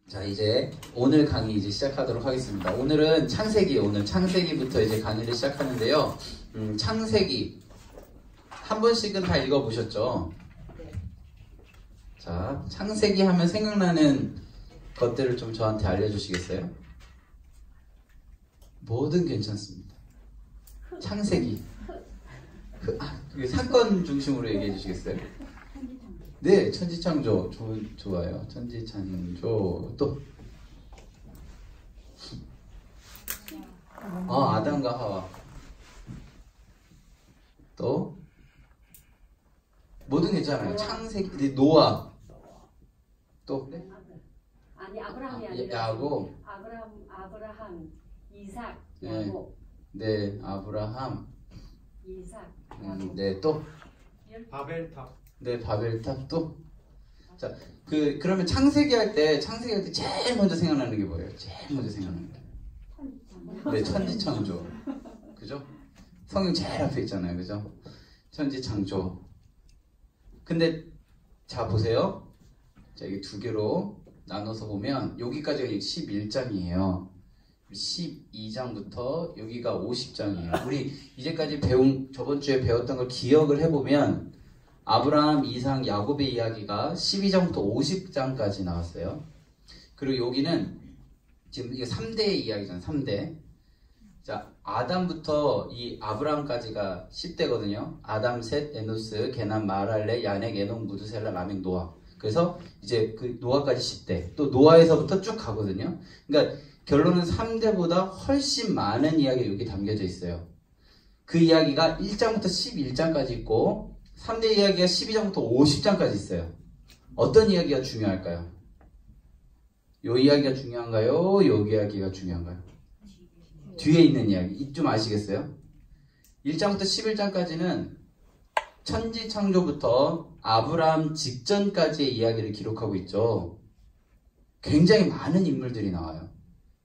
자, 이제 오늘 강의 이제 시작하도록 하겠습니다. 오늘은 창세기예요. 오늘 창세기부터 이제 강의를 시작하는데요. 창세기 한 번씩은 다 읽어보셨죠? 네. 자, 창세기 하면 생각나는 것들을 좀 저한테 알려주시겠어요? 뭐든 괜찮습니다. 창세기. 그 사건 중심으로 얘기해 주시겠어요? 네, 천지창조 좋아요. 천지창조 또 아담과 하와 또 뭐든 괜찮아요. 창세기, 노아 또 네? 아니 아브라함이 아니라 야곱 아브라함 이삭 네. 야곱 네, 아브라함 이삭 야곱 네, 또 바벨탑. 네, 바벨탑 또. 자, 그러면 창세기 할 때 제일 먼저 생각나는 게 뭐예요? 제일 먼저 생각나는 게. 네, 천지창조. 그죠? 성경 제일 앞에 있잖아요. 그죠? 천지창조. 근데 자 보세요. 자, 이게 두 개로 나눠서 보면 여기까지가 11장이에요. 12장부터 여기가 50장이에요. 우리 이제까지 저번 주에 배웠던 걸 기억을 해보면 아브라함, 이삭, 야곱의 이야기가 12장부터 50장까지 나왔어요. 그리고 여기는 지금 이게 3대의 이야기잖아요. 3대. 자, 아담부터 이 아브라함까지가 10대거든요. 아담, 셋, 에노스, 게남, 마랄레, 야넥, 에녹, 무드셀라, 라멕, 노아. 그래서 이제 그 노아까지 10대. 또 노아에서부터 쭉 가거든요. 그러니까 결론은 3대보다 훨씬 많은 이야기가 여기 담겨져 있어요. 그 이야기가 1장부터 11장까지 있고 3대 이야기가 12장부터 50장까지 있어요. 어떤 이야기가 중요할까요? 요 이야기가 중요한가요? 요 이야기가 중요한가요? 뒤에 있는 이야기. 좀 아시겠어요? 1장부터 11장까지는 천지창조부터 아브라함 직전까지의 이야기를 기록하고 있죠. 굉장히 많은 인물들이 나와요.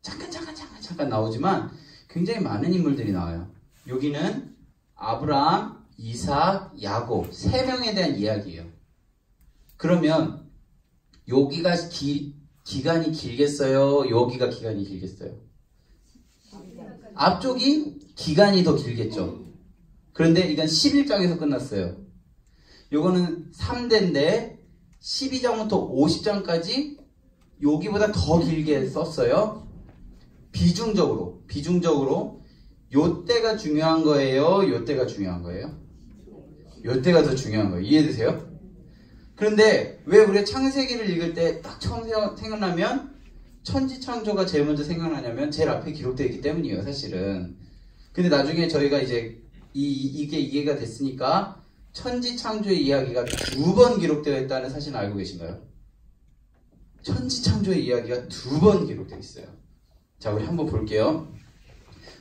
잠깐 나오지만 굉장히 많은 인물들이 나와요. 여기는 아브라함, 이삭, 야곱 3명에 대한 이야기예요. 그러면 여기가 기간이 길겠어요? 여기가 기간이 길겠어요? 앞쪽이 기간이 더 길겠죠. 그런데 이건 11장에서 끝났어요. 요거는 3대인데 12장부터 50장까지 여기보다 더 길게 썼어요. 비중적으로 요 때가 중요한 거예요? 요 때가 중요한 거예요? 요 때가 더 중요한 거예요. 이해되세요? 그런데 왜 우리가 창세기를 읽을 때 딱 처음 생각나면 천지창조가 제일 먼저 생각나냐면 제일 앞에 기록되어 있기 때문이에요. 사실은. 근데 나중에 저희가 이제 이게 이해가 됐으니까 천지창조의 이야기가 2번 기록되어 있다는 사실을 알고 계신가요? 천지창조의 이야기가 2번 기록되어 있어요. 자, 우리 한번 볼게요.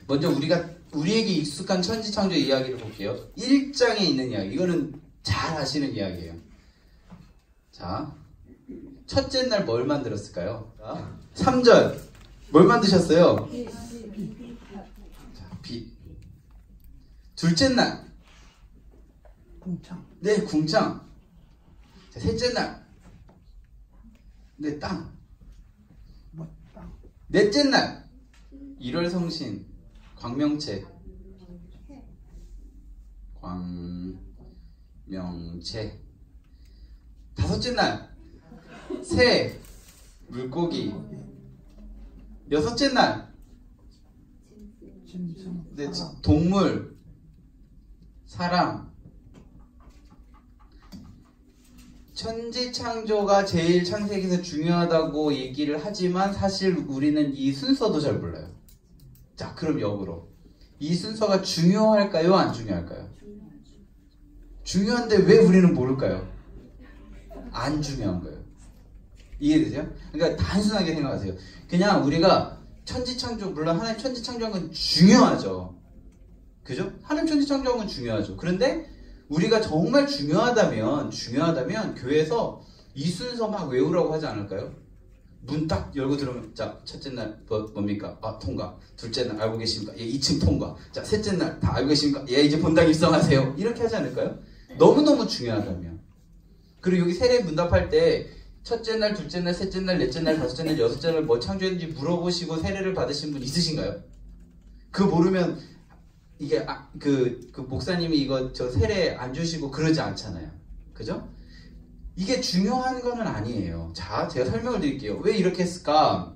먼저 우리에게 익숙한 천지창조의 이야기를 볼게요. 1장에 있는 이야기. 이거는 잘 아시는 이야기예요. 자, 첫째 날 뭘 만들었을까요? 3절. 뭘 만드셨어요? 자, 빛. 둘째 날. 궁창. 네, 궁창. 자, 셋째 날. 네, 땅. 땅. 넷째 날. 1월 성신. 광명체. 다섯째 날 새, 물고기. 여섯째 날 네, 동물, 사람. 천지창조가 제일 창세기에서 중요하다고 얘기를 하지만 사실 우리는 이 순서도 잘 몰라요. 자, 그럼 역으로 이 순서가 중요할까요? 안 중요할까요? 중요한데 왜 우리는 모를까요? 안 중요한 거예요. 이해되세요? 그러니까 단순하게 생각하세요. 그냥 우리가 천지창조, 물론 하나님 천지창조한 건 중요하죠. 그죠? 하나님 천지창조한 건 중요하죠. 그런데 우리가 정말 중요하다면 교회에서 이 순서 막 외우라고 하지 않을까요? 문 딱 열고 들어오면, 자, 첫째 날 뭡니까? 통과. 둘째 날 알고 계십니까? 예, 2층 통과. 자, 셋째 날 다 알고 계십니까? 예, 이제 본당 입성하세요. 이렇게 하지 않을까요? 너무너무 중요하다면. 그리고 여기 세례 문답할 때 첫째 날, 둘째 날, 셋째 날, 넷째 날, 다섯째 날, 여섯째 날 뭐 창조했는지 물어보시고 세례를 받으신 분 있으신가요? 그거 모르면 이게 그 목사님이 이거 저 세례 안 주시고 그러지 않잖아요. 그죠? 이게 중요한 거는 아니에요. 자, 제가 설명을 드릴게요. 왜 이렇게 했을까?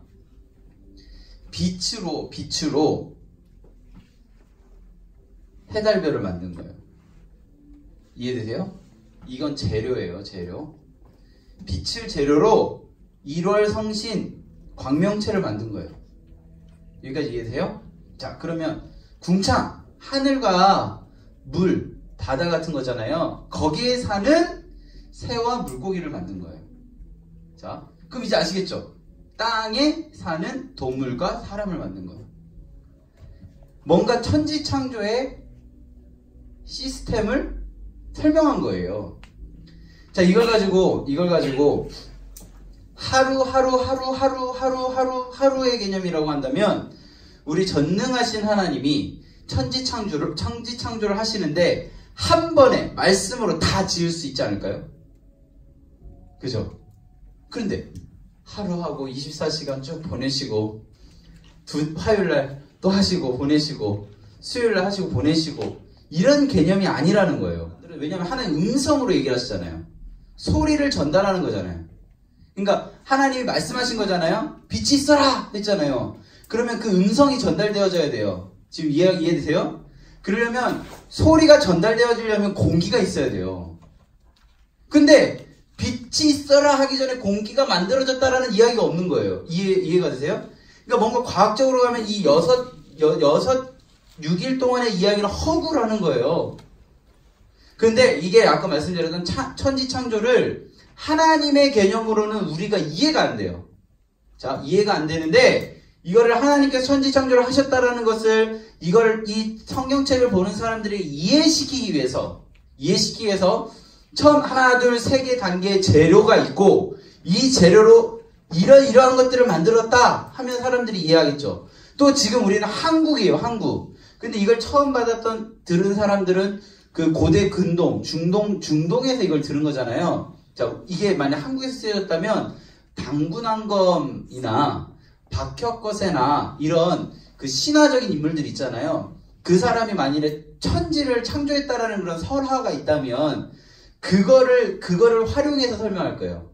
빛으로 해달별을 만든 거예요. 이해되세요? 이건 재료예요, 재료. 빛을 재료로 1월 성신 광명체를 만든 거예요. 여기까지 이해되세요? 자, 그러면 궁창, 하늘과 물, 바다 같은 거잖아요. 거기에 사는 새와 물고기를 만든 거예요. 자, 그럼 이제 아시겠죠? 땅에 사는 동물과 사람을 만든 거예요. 뭔가 천지창조의 시스템을 설명한 거예요. 자, 이걸 가지고 하루의 개념이라고 한다면 우리 전능하신 하나님이 천지창조를 하시는데 한 번에 말씀으로 다 지을 수 있지 않을까요? 그죠? 그런데 하루하고 24시간 쭉 보내시고 화요일날 또 하시고 보내시고 수요일날 하시고 보내시고 이런 개념이 아니라는 거예요. 왜냐하면 하나님 음성으로 얘기를 하시잖아요. 소리를 전달하는 거잖아요. 그러니까 하나님이 말씀하신 거잖아요. 빛이 있어라 했잖아요. 그러면 그 음성이 전달되어져야 돼요. 지금 이해되세요? 그러려면 소리가 전달되어지려면 공기가 있어야 돼요. 근데 빛이 있어라 하기 전에 공기가 만들어졌다라는 이야기가 없는 거예요. 이해가 되세요? 그러니까 뭔가 과학적으로 가면 이 6일 동안의 이야기는 허구라는 거예요. 근데 이게 아까 말씀드렸던 천지창조를 하나님의 개념으로는 우리가 이해가 안 돼요. 자, 이해가 안 되는데 이거를 하나님께서 천지창조를 하셨다라는 것을 이 성경책을 보는 사람들이 이해시키기 위해서 처음 하나, 둘, 세 개 단계의 재료가 있고 이 재료로 이러한 것들을 만들었다 하면 사람들이 이해하겠죠. 또 지금 우리는 한국이에요, 한국. 근데 이걸 처음 들은 사람들은 그 고대 근동, 중동에서 이걸 들은 거잖아요. 자, 이게 만약 한국에서 쓰여졌다면 당군왕검이나 박혁거세나 이런 그 신화적인 인물들 있잖아요. 그 사람이 만일에 천지를 창조했다라는 그런 설화가 있다면 그거를 활용해서 설명할 거예요.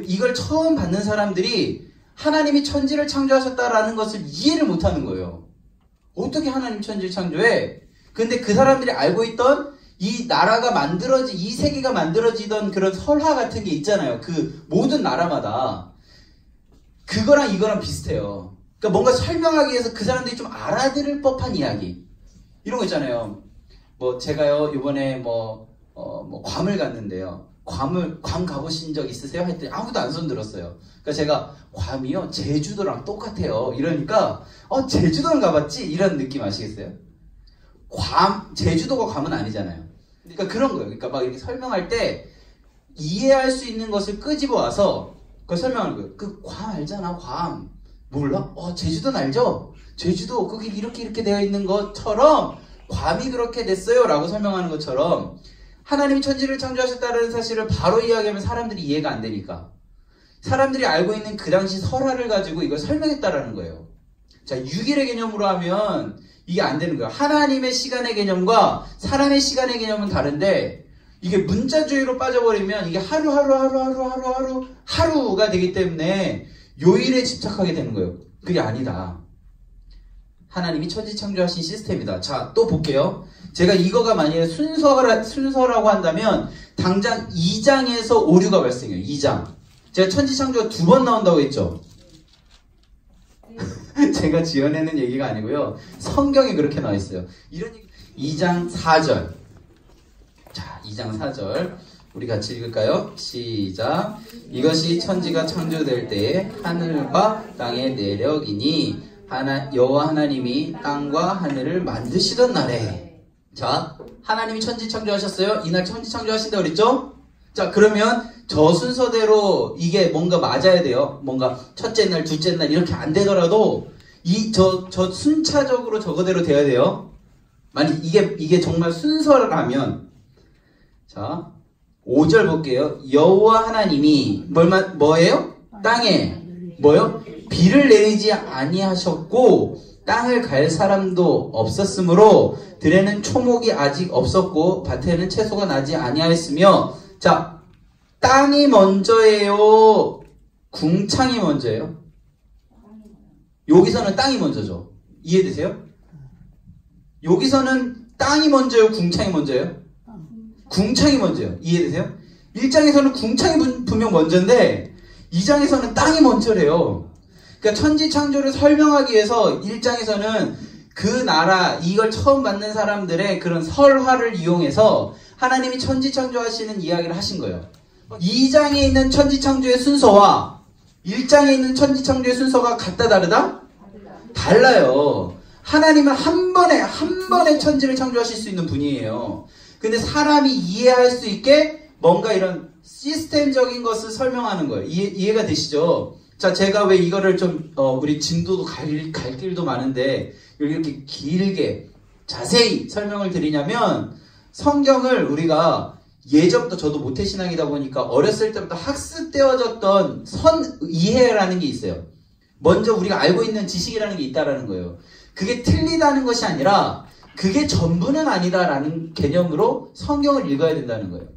이걸 처음 받는 사람들이 하나님이 천지를 창조하셨다라는 것을 이해를 못하는 거예요. 어떻게 하나님 천지를 창조해? 근데 그 사람들이 알고 있던 이 나라가 이 세계가 만들어지던 그런 설화 같은 게 있잖아요. 그 모든 나라마다. 그거랑 이거랑 비슷해요. 그러니까 뭔가 설명하기 위해서 그 사람들이 좀 알아들을 법한 이야기. 이런 거 있잖아요. 뭐, 제가요, 이번에 괌을 갔는데요. 괌 가보신 적 있으세요? 했더니 아무도 안 손들었어요. 그러니까 제가 괌이요? 제주도랑 똑같아요. 이러니까, 제주도는 가봤지? 이런 느낌 아시겠어요? 제주도가 괌은 아니잖아요. 그러니까 그런 거예요. 그러니까 막 이렇게 설명할 때 이해할 수 있는 것을 끄집어 와서 그걸 설명하는 거예요. 괌 알잖아, 괌. 몰라? 제주도는 알죠? 제주도, 거기 이렇게 되어 있는 것처럼 괌이 그렇게 됐어요. 라고 설명하는 것처럼 하나님이 천지를 창조하셨다는 사실을 바로 이야기하면 사람들이 이해가 안 되니까. 사람들이 알고 있는 그 당시 설화를 가지고 이걸 설명했다라는 거예요. 자, 6일의 개념으로 하면 이게 안 되는 거예요. 하나님의 시간의 개념과 사람의 시간의 개념은 다른데 이게 문자주의로 빠져버리면 이게 하루가 되기 때문에 요일에 집착하게 되는 거예요. 그게 아니다. 하나님이 천지 창조하신 시스템이다. 자, 또 볼게요. 제가 이거가 만약에 순서라고 한다면 당장 2장에서 오류가 발생해요. 2장. 제가 천지 창조가 2번 나온다고 했죠. 제가 지어내는 얘기가 아니고요. 성경에 그렇게 나와 있어요. 2장 4절. 자, 2장 4절. 우리 같이 읽을까요? 시작. 이것이 천지가 창조될 때에 하늘과 땅의 내력이니 여호와 하나님이 땅과 하늘을 만드시던 날에. 자, 하나님이 천지 창조하셨어요? 이날 천지 창조하신다고 그랬죠? 자, 그러면 저 순서대로 이게 뭔가 맞아야 돼요. 뭔가 첫째 날, 둘째 날 이렇게 안 되더라도 저 순차적으로 저거대로 돼야 돼요. 만약 이게 정말 순서라면. 자, 5절 볼게요. 여호와 하나님이 뭐예요? 땅에 뭐요? 비를 내리지 아니하셨고 땅을 갈 사람도 없었으므로 들에는 초목이 아직 없었고 밭에는 채소가 나지 아니하였으며. 자, 땅이 먼저예요? 궁창이 먼저예요? 여기서는 땅이 먼저죠. 이해되세요? 여기서는 땅이 먼저예요? 궁창이 먼저예요? 궁창이 먼저예요. 이해되세요? 1장에서는 궁창이 분명 먼저인데 2장에서는 땅이 먼저래요. 그러니까 천지창조를 설명하기 위해서 1장에서는 그 나라, 이걸 처음 받는 사람들의 그런 설화를 이용해서 하나님이 천지창조하시는 이야기를 하신 거예요. 2장에 있는 천지창조의 순서와 1장에 있는 천지창조의 순서가 같다 다르다? 달라요. 하나님은 한 번에 천지를 창조하실 수 있는 분이에요. 근데 사람이 이해할 수 있게 뭔가 이런 시스템적인 것을 설명하는 거예요. 이해가 되시죠? 자, 제가 왜 이거를 좀 우리 진도도 갈 길도 많은데 이렇게 길게 자세히 설명을 드리냐면, 성경을 우리가 예전부터, 저도 모태신앙이다 보니까 어렸을 때부터 학습되어졌던 이해라는 게 있어요. 먼저 우리가 알고 있는 지식이라는 게 있다라는 거예요. 그게 틀리다는 것이 아니라 그게 전부는 아니다라는 개념으로 성경을 읽어야 된다는 거예요.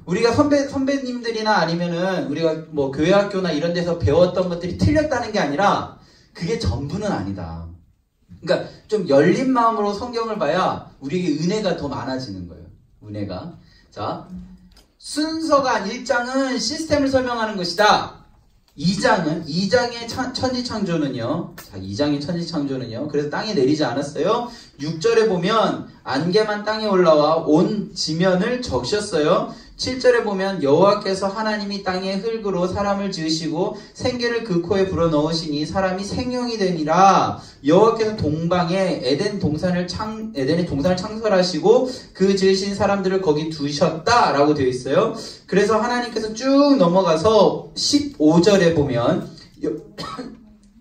우리가 선배님들이나 아니면은 우리가 뭐 교회 학교나 이런 데서 배웠던 것들이 틀렸다는 게 아니라 그게 전부는 아니다. 그러니까 좀 열린 마음으로 성경을 봐야 우리에게 은혜가 더 많아지는 거예요. 은혜가. 자, 순서가 1장은 시스템을 설명하는 것이다. 2장의 천지창조는요. 자, 2장의 천지창조는요. 그래서 땅이 내리지 않았어요. 6절에 보면 안개만 땅에 올라와 온 지면을 적셨어요. 7절에 보면 여호와께서 하나님이 땅의 흙으로 사람을 지으시고 생기를 그 코에 불어넣으시니 사람이 생명이 되니라. 여호와께서 동방에 에덴의 동산을 창설하시고 그 지으신 사람들을 거기 두셨다라고 되어 있어요. 그래서 하나님께서 쭉 넘어가서 15절에 보면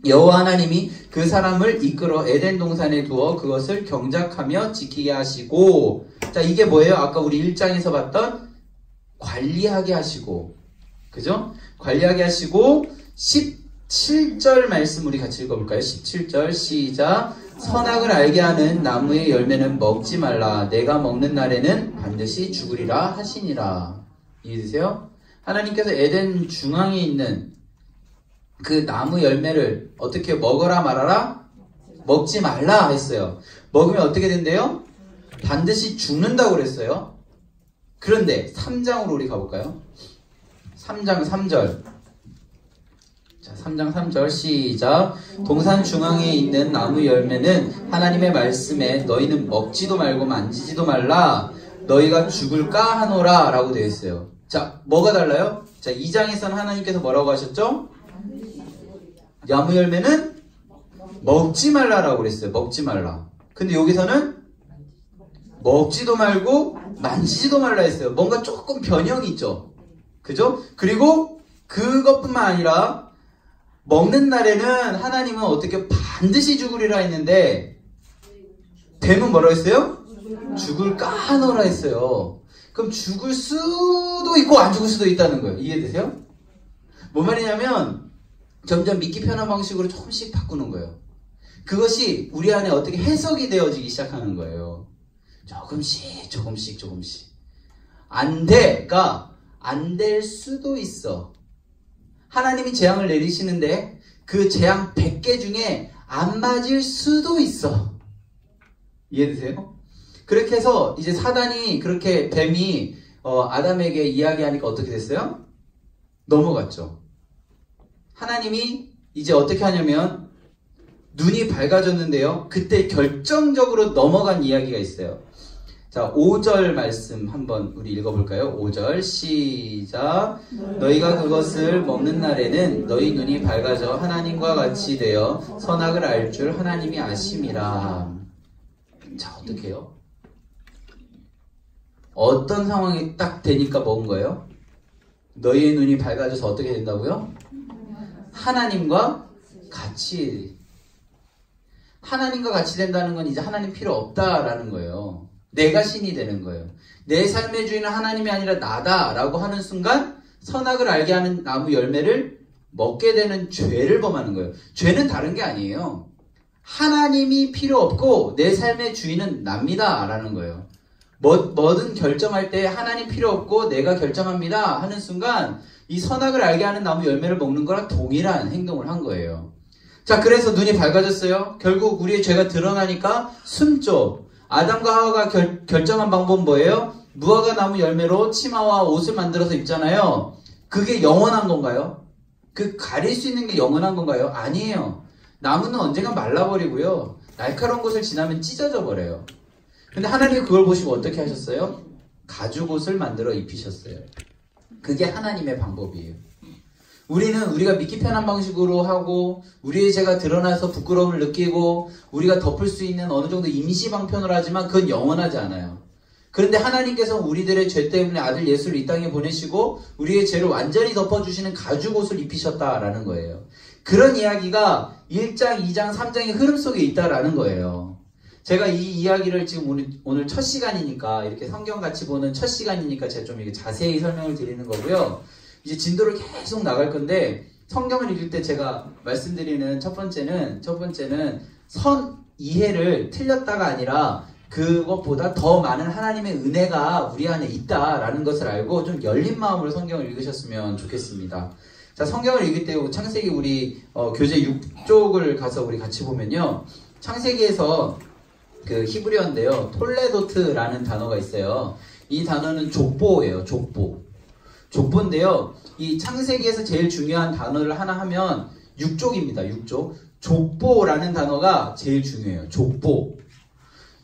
여호와 하나님이 그 사람을 이끌어 에덴 동산에 두어 그것을 경작하며 지키게 하시고. 자, 이게 뭐예요? 아까 우리 1장에서 봤던 관리하게 하시고, 그죠? 관리하게 하시고. 17절 말씀 우리 같이 읽어볼까요? 17절 시작. 선악을 알게 하는 나무의 열매는 먹지 말라. 내가 먹는 날에는 반드시 죽으리라 하시니라. 이해되세요? 하나님께서 에덴 중앙에 있는 그 나무 열매를 어떻게 먹어라 말아라? 먹지 말라 했어요. 먹으면 어떻게 된대요? 반드시 죽는다고 그랬어요. 그런데 3장으로 우리 가볼까요? 3장 3절. 자, 3장 3절 시작. 동산 중앙에 있는 나무 열매는 하나님의 말씀에 너희는 먹지도 말고 만지지도 말라. 너희가 죽을까 하노라 라고 되어 있어요. 자, 뭐가 달라요? 자, 2장에서는 하나님께서 뭐라고 하셨죠? 나무 열매는 먹지 말라라고 그랬어요. 먹지 말라. 근데 여기서는 먹지도 말고 만지지도 말라 했어요. 뭔가 조금 변형이 있죠. 그죠? 그리고 그것뿐만 아니라 먹는 날에는 하나님은 어떻게 반드시 죽으리라 했는데 뱀은 뭐라고 했어요? 죽을까 하노라 했어요. 그럼 죽을 수도 있고 안 죽을 수도 있다는 거예요. 이해되세요? 뭔 말이냐면 점점 믿기 편한 방식으로 조금씩 바꾸는 거예요. 그것이 우리 안에 어떻게 해석이 되어지기 시작하는 거예요. 조금씩. 안 돼가 안 될 수도 있어. 하나님이 재앙을 내리시는데 그 재앙 100개 중에 안 맞을 수도 있어. 이해되세요? 그렇게 해서 이제 사단이 그렇게 뱀이 아담에게 이야기하니까 어떻게 됐어요? 넘어갔죠. 하나님이 이제 어떻게 하냐면 눈이 밝아졌는데요. 그때 결정적으로 넘어간 이야기가 있어요. 자, 5절 말씀 한번 우리 읽어볼까요? 5절 시작. 너희가 그것을 먹는 날에는 너희 눈이 밝아져 하나님과 같이 되어 선악을 알 줄 하나님이 아심이라. 자, 어떻게 해요? 어떤 상황이 딱 되니까 먹은 거예요? 너희의 눈이 밝아져서 어떻게 된다고요? 하나님과 같이. 하나님과 같이 된다는 건 이제 하나님 필요 없다라는 거예요. 내가 신이 되는 거예요. 내 삶의 주인은 하나님이 아니라 나다라고 하는 순간 선악을 알게 하는 나무 열매를 먹게 되는 죄를 범하는 거예요. 죄는 다른 게 아니에요. 하나님이 필요 없고 내 삶의 주인은 납니다 라는 거예요. 뭐든 결정할 때 하나님 필요 없고 내가 결정합니다 하는 순간 이 선악을 알게 하는 나무 열매를 먹는 거랑 동일한 행동을 한 거예요. 자, 그래서 눈이 밝아졌어요. 결국 우리의 죄가 드러나니까 숨죠. 아담과 하와가 결정한 방법은 뭐예요? 무화과 나무 열매로 치마와 옷을 만들어서 입잖아요. 그게 영원한 건가요? 그 가릴 수 있는 게 영원한 건가요? 아니에요. 나무는 언젠가 말라버리고요. 날카로운 곳을 지나면 찢어져 버려요. 근데 하나님이 그걸 보시고 어떻게 하셨어요? 가죽옷을 만들어 입히셨어요. 그게 하나님의 방법이에요. 우리가 믿기 편한 방식으로 하고 우리의 죄가 드러나서 부끄러움을 느끼고 우리가 덮을 수 있는 어느 정도 임시 방편을 하지만 그건 영원하지 않아요. 그런데 하나님께서 우리들의 죄 때문에 아들 예수를 이 땅에 보내시고 우리의 죄를 완전히 덮어주시는 가죽옷을 입히셨다라는 거예요. 그런 이야기가 1장, 2장, 3장의 흐름 속에 있다라는 거예요. 제가 이 이야기를 지금 오늘 첫 시간이니까 이렇게 성경 같이 보는 첫 시간이니까 제가 좀 이렇게 자세히 설명을 드리는 거고요. 이제 진도를 계속 나갈 건데 성경을 읽을 때 제가 말씀드리는 첫 번째는 선 이해를 틀렸다가 아니라 그것보다 더 많은 하나님의 은혜가 우리 안에 있다라는 것을 알고 좀 열린 마음으로 성경을 읽으셨으면 좋겠습니다. 자, 성경을 읽을 때 창세기 우리 교재 6쪽을 가서 우리 같이 보면요. 창세기에서 그 히브리어인데요. 톨레도트라는 단어가 있어요. 이 단어는 족보예요. 족보인데요. 이 창세기에서 제일 중요한 단어를 하나 하면 6족입니다. 6족. 족보라는 단어가 제일 중요해요. 족보.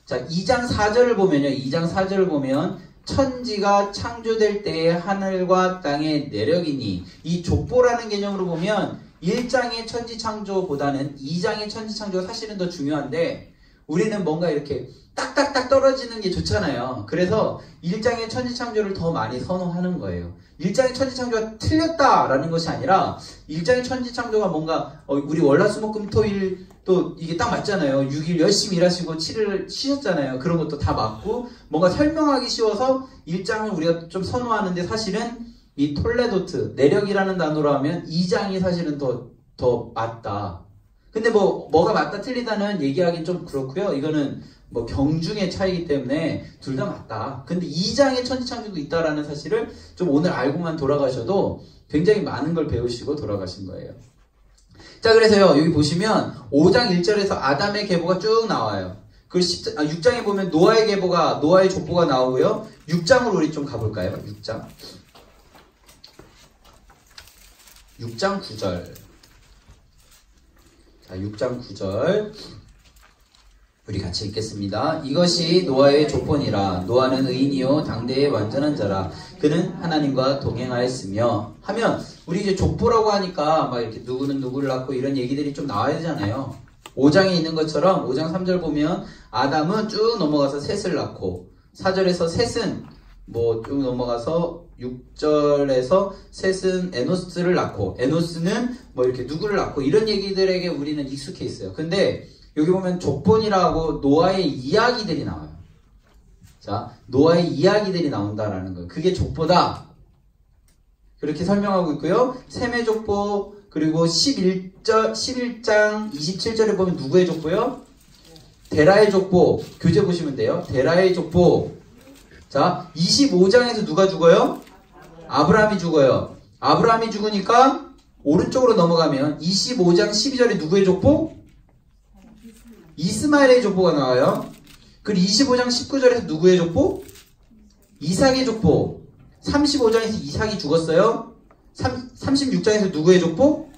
자, 2장 4절을 보면요. 2장 4절을 보면 천지가 창조될 때의 하늘과 땅의 내력이니 이 족보라는 개념으로 보면 1장의 천지 창조보다는 2장의 천지 창조가 사실은 더 중요한데 우리는 뭔가 이렇게 딱딱딱 떨어지는 게 좋잖아요. 그래서 1장의 천지창조를 더 많이 선호하는 거예요. 1장의 천지창조가 틀렸다라는 것이 아니라 1장의 천지창조가 뭔가 우리 월화수목금토일 또 이게 딱 맞잖아요. 6일 열심히 일하시고 7일 쉬셨잖아요. 그런 것도 다 맞고 뭔가 설명하기 쉬워서 1장을 우리가 좀 선호하는데 사실은 이 톨레도트, 내력이라는 단어로 하면 2장이 사실은 더 맞다. 근데 뭐가 맞다 틀리다는 얘기하기는 좀 그렇고요. 이거는 뭐 경중의 차이기 때문에 둘 다 맞다. 근데 2장의 천지창조도 있다라는 사실을 좀 오늘 알고만 돌아가셔도 굉장히 많은 걸 배우시고 돌아가신 거예요. 자, 그래서요. 여기 보시면 5장 1절에서 아담의 계보가 쭉 나와요. 그 6장에 보면 노아의 족보가 나오고요. 6장으로 우리 좀 가볼까요? 6장 9절. 자, 6장 9절 우리 같이 읽겠습니다. 이것이 노아의 족보니라. 노아는 의인이요 당대의 완전한 자라. 그는 하나님과 동행하였으며 하면 우리 이제 족보라고 하니까 막 이렇게 누구는 누구를 낳고 이런 얘기들이 좀 나와야 되잖아요. 5장에 있는 것처럼 5장 3절 보면 아담은 쭉 넘어가서 셋을 낳고 4절에서 셋은 쭉 넘어가서 6절에서 셋은 에노스를 낳고 에노스는 이렇게 누구를 낳고 이런 얘기들에게 우리는 익숙해 있어요. 근데 여기 보면 족본이라고 노아의 이야기들이 나와요. 자, 노아의 이야기들이 나온다라는 거예요. 그게 족보다. 그렇게 설명하고 있고요. 셈의 족보 그리고 11장 27절에 보면 누구의 족보요? 데라의 족보. 교재 보시면 돼요. 데라의 족보. 자, 25장에서 누가 죽어요? 아브라함이 죽어요. 아브라함이 죽으니까 오른쪽으로 넘어가면 25장 12절에 누구의 족보? 이스마엘의 족보가 나와요. 그리고 25장 19절에서 누구의 족보? 이삭의 족보. 35장에서 이삭이 죽었어요. 36장에서 누구의 족보?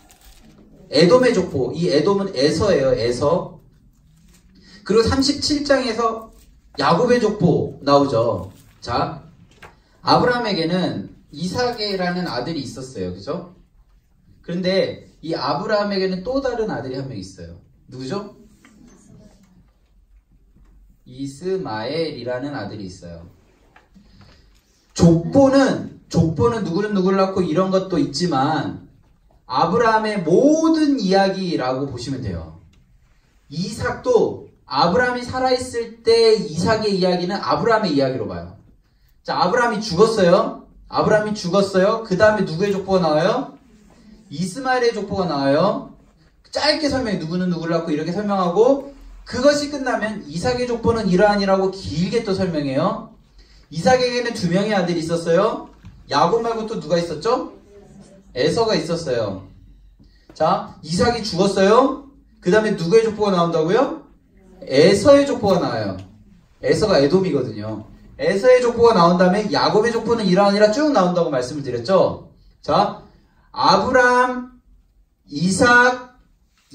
에돔의 족보. 이 에돔은 에서예요. 에서. 그리고 37장에서 야곱의 족보 나오죠. 자, 아브라함에게는 이삭이라는 아들이 있었어요. 그죠? 그런데 이 아브라함에게는 또 다른 아들이 한 명 있어요. 누구죠? 이스마엘이라는 아들이 있어요. 족보는 누구를 낳고 이런 것도 있지만 아브라함의 모든 이야기라고 보시면 돼요. 이삭도 아브라함이 살아있을 때 이삭의 이야기는 아브라함의 이야기로 봐요. 자, 아브라함이 죽었어요. 아브라함이 죽었어요. 그 다음에 누구의 족보가 나와요? 이스마엘의 족보가 나와요. 짧게 설명해. 누구는 누구를 낳고 이렇게 설명하고 그것이 끝나면 이삭의 족보는 이러한이라고 길게 또 설명해요. 이삭에게는 2명의 아들이 있었어요. 야곱 말고 또 누가 있었죠? 에서가 있었어요. 자, 이삭이 죽었어요. 그 다음에 누구의 족보가 나온다고요? 에서의 족보가 나와요. 에서가 에돔이거든요. 에서의 족보가 나온 다음에 야곱의 족보는 이러하니라 쭉 나온다고 말씀을 드렸죠. 자, 아브라함, 이삭,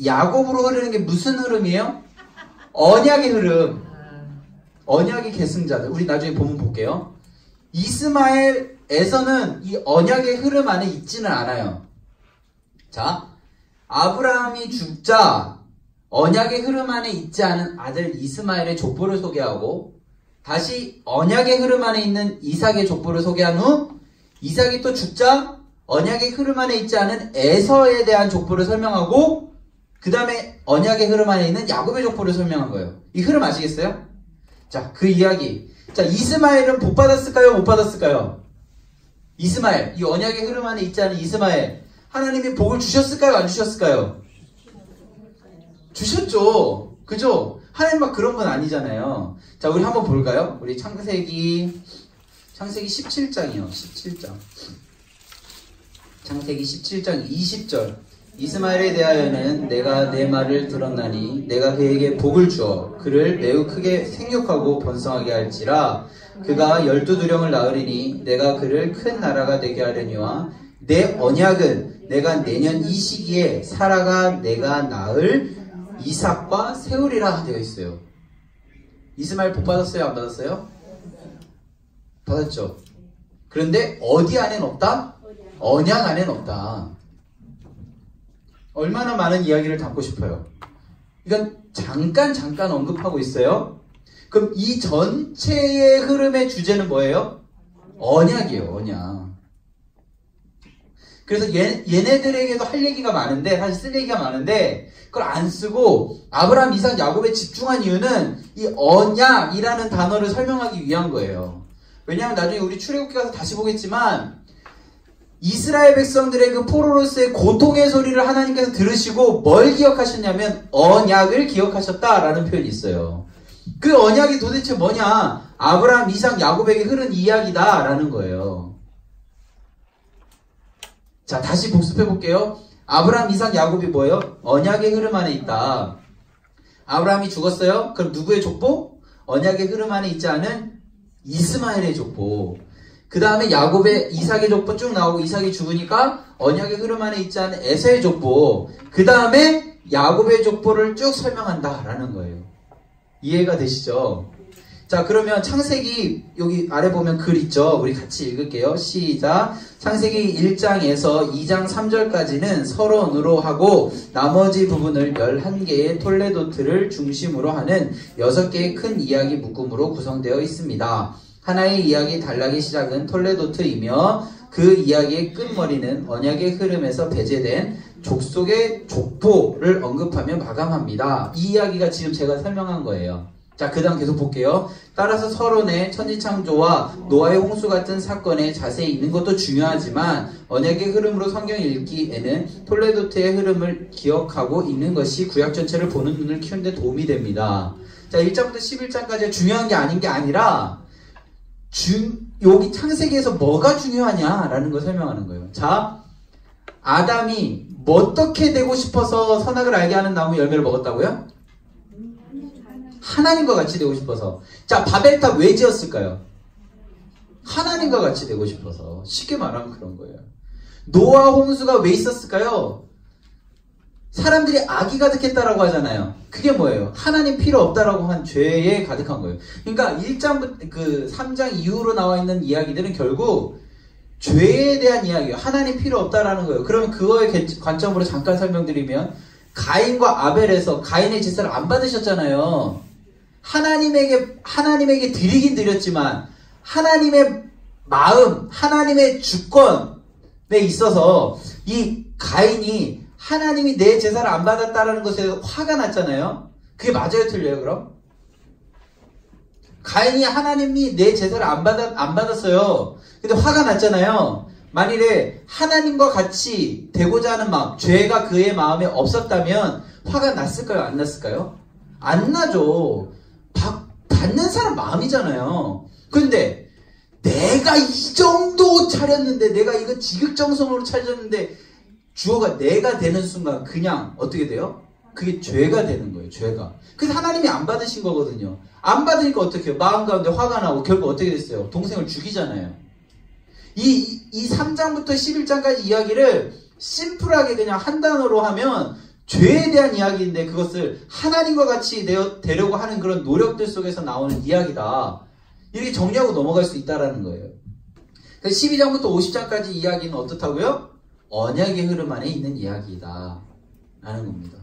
야곱으로 흐르는 게 무슨 흐름이에요? 언약의 흐름. 언약의 계승자들. 우리 나중에 보면 볼게요. 이스마엘, 에서는 이 언약의 흐름 안에 있지는 않아요. 자, 아브라함이 죽자 언약의 흐름 안에 있지 않은 아들 이스마엘의 족보를 소개하고 다시 언약의 흐름 안에 있는 이삭의 족보를 소개한 후 이삭이 또 죽자 언약의 흐름 안에 있지 않은 에서에 대한 족보를 설명하고 그 다음에 언약의 흐름 안에 있는 야곱의 족보를 설명한 거예요. 이 흐름 아시겠어요? 자, 그 이야기. 자, 이스마엘은 복 받았을까요? 못 받았을까요? 이스마엘, 이 언약의 흐름 안에 있지 않은 이스마엘, 하나님이 복을 주셨을까요? 안 주셨을까요? 주셨죠. 그죠? 하나님 막 그런 건 아니잖아요. 자, 우리 한번 볼까요? 우리 창세기 17장이요. 17장. 창세기 17장 20절. 이스마엘에 대하여는 내가 내 말을 들었나니 내가 그에게 복을 주어 그를 매우 크게 생육하고 번성하게 할지라. 그가 12두령을 낳으리니 내가 그를 큰 나라가 되게 하려니와 내 언약은 내가 내년 이 시기에 사라가 내가 낳을 이삭과 세우리라 되어 있어요. 이스마엘 복 받았어요? 안 받았어요? 받았죠. 그런데 어디 안엔 없다? 언약 안엔 없다. 얼마나 많은 이야기를 담고 싶어요. 이건 잠깐 언급하고 있어요. 그럼 이 전체의 흐름의 주제는 뭐예요? 언약이에요. 언약. 그래서 얘네들에게도 할 얘기가 많은데, 사실 쓸 얘기가 많은데 그걸 안 쓰고 아브라함, 이삭, 야곱에 집중한 이유는 이 언약이라는 단어를 설명하기 위한 거예요. 왜냐하면 나중에 우리 출애굽기 가서 다시 보겠지만 이스라엘 백성들의 그 포로로서의 고통의 소리를 하나님께서 들으시고 뭘 기억하셨냐면 언약을 기억하셨다라는 표현이 있어요. 그 언약이 도대체 뭐냐? 아브라함, 이삭, 야곱에게 흐른 이야기다라는 거예요. 자, 다시 복습해 볼게요. 아브라함, 이삭, 야곱이 뭐예요? 언약의 흐름 안에 있다. 아브라함이 죽었어요? 그럼 누구의 족보? 언약의 흐름 안에 있지 않은 이스마엘의 족보. 그 다음에 야곱의, 이삭의 족보 쭉 나오고 이삭이 죽으니까 언약의 흐름 안에 있지 않은 에서의 족보. 그 다음에 야곱의 족보를 쭉 설명한다라는 거예요. 이해가 되시죠? 자, 그러면 창세기 여기 아래 보면 글 있죠? 우리 같이 읽을게요. 시작. 창세기 1장에서 2장 3절까지는 서론으로 하고 나머지 부분을 11개의 톨레도트를 중심으로 하는 6개의 큰 이야기 묶음으로 구성되어 있습니다. 하나의 이야기 단락의 시작은 톨레도트이며 그 이야기의 끝머리는 언약의 흐름에서 배제된 족속의 족보를 언급하며 마감합니다. 이 이야기가 지금 제가 설명한 거예요. 자, 그 다음 계속 볼게요. 따라서 서론의 천지창조와 노아의 홍수 같은 사건에 자세히 있는 것도 중요하지만 언약의 흐름으로 성경을 읽기에는 톨레도트의 흐름을 기억하고 읽는 것이 구약 전체를 보는 눈을 키우는 데 도움이 됩니다. 자, 1장부터 11장까지 중요한 게 아닌 게 아니라 여기 창세기에서 뭐가 중요하냐라는 걸 설명하는 거예요. 자, 아담이 어떻게 되고 싶어서 선악을 알게 하는 나무 열매를 먹었다고요? 하나님과 같이 되고 싶어서. 자, 바벨탑 왜 지었을까요? 하나님과 같이 되고 싶어서. 쉽게 말하면 그런 거예요. 노아 홍수가 왜 있었을까요? 사람들이 악이 가득했다라고 하잖아요. 그게 뭐예요? 하나님 필요 없다라고 한 죄에 가득한 거예요. 그러니까 1장부터 3장 이후로 나와 있는 이야기들은 결국 죄에 대한 이야기예요. 하나님 필요 없다라는 거예요. 그러면 그거의 관점으로 잠깐 설명드리면 가인과 아벨에서 가인의 제사를 안 받으셨잖아요. 하나님에게 드리긴 드렸지만 하나님의 마음, 하나님의 주권에 있어서 이 가인이 하나님이 내 제사를 안 받았다라는 것에 화가 났잖아요. 그게 맞아요, 틀려요, 그럼? 가인이 하나님이 내 제사를 안 받았어요. 근데 화가 났잖아요. 만일에 하나님과 같이 되고자 하는 마음, 죄가 그의 마음에 없었다면 화가 났을까요? 안 났을까요? 안 나죠. 받는 사람 마음이잖아요. 근데 내가 이 정도 옷 차렸는데, 내가 이거 지극정성으로 차렸는데 주어가 내가 되는 순간 그냥 어떻게 돼요? 그게 죄가 되는 거예요. 죄가. 그래서 하나님이 안 받으신 거거든요. 안 받으니까 어떻게 해요? 마음 가운데 화가 나고 결국 어떻게 됐어요? 동생을 죽이잖아요. 이 3장부터 11장까지 이야기를 심플하게 그냥 한 단어로 하면 죄에 대한 이야기인데, 그것을 하나님과 같이 되려고 하는 그런 노력들 속에서 나오는 이야기다. 이렇게 정리하고 넘어갈 수 있다라는 거예요. 그래서 12장부터 50장까지 이야기는 어떻다고요? 언약의 흐름 안에 있는 이야기다 라는 겁니다.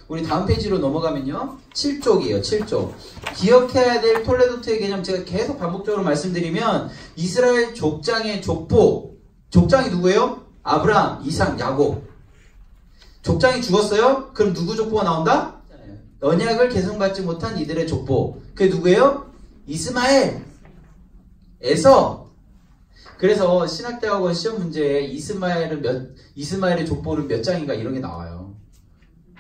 우리 다음 페이지로 넘어가면요, 7쪽이에요. 7쪽. 기억해야 될 톨레도트의 개념, 제가 계속 반복적으로 말씀드리면, 이스라엘 족장의 족보, 족장이 누구예요? 아브라함, 이삭, 야곱. 족장이 죽었어요? 그럼 누구 족보가 나온다? 언약을 계승받지 못한 이들의 족보. 그게 누구예요? 이스마엘, 에서. 그래서 신학대학원 시험 문제에 이스마엘의 족보는 몇 장인가 이런 게 나와요.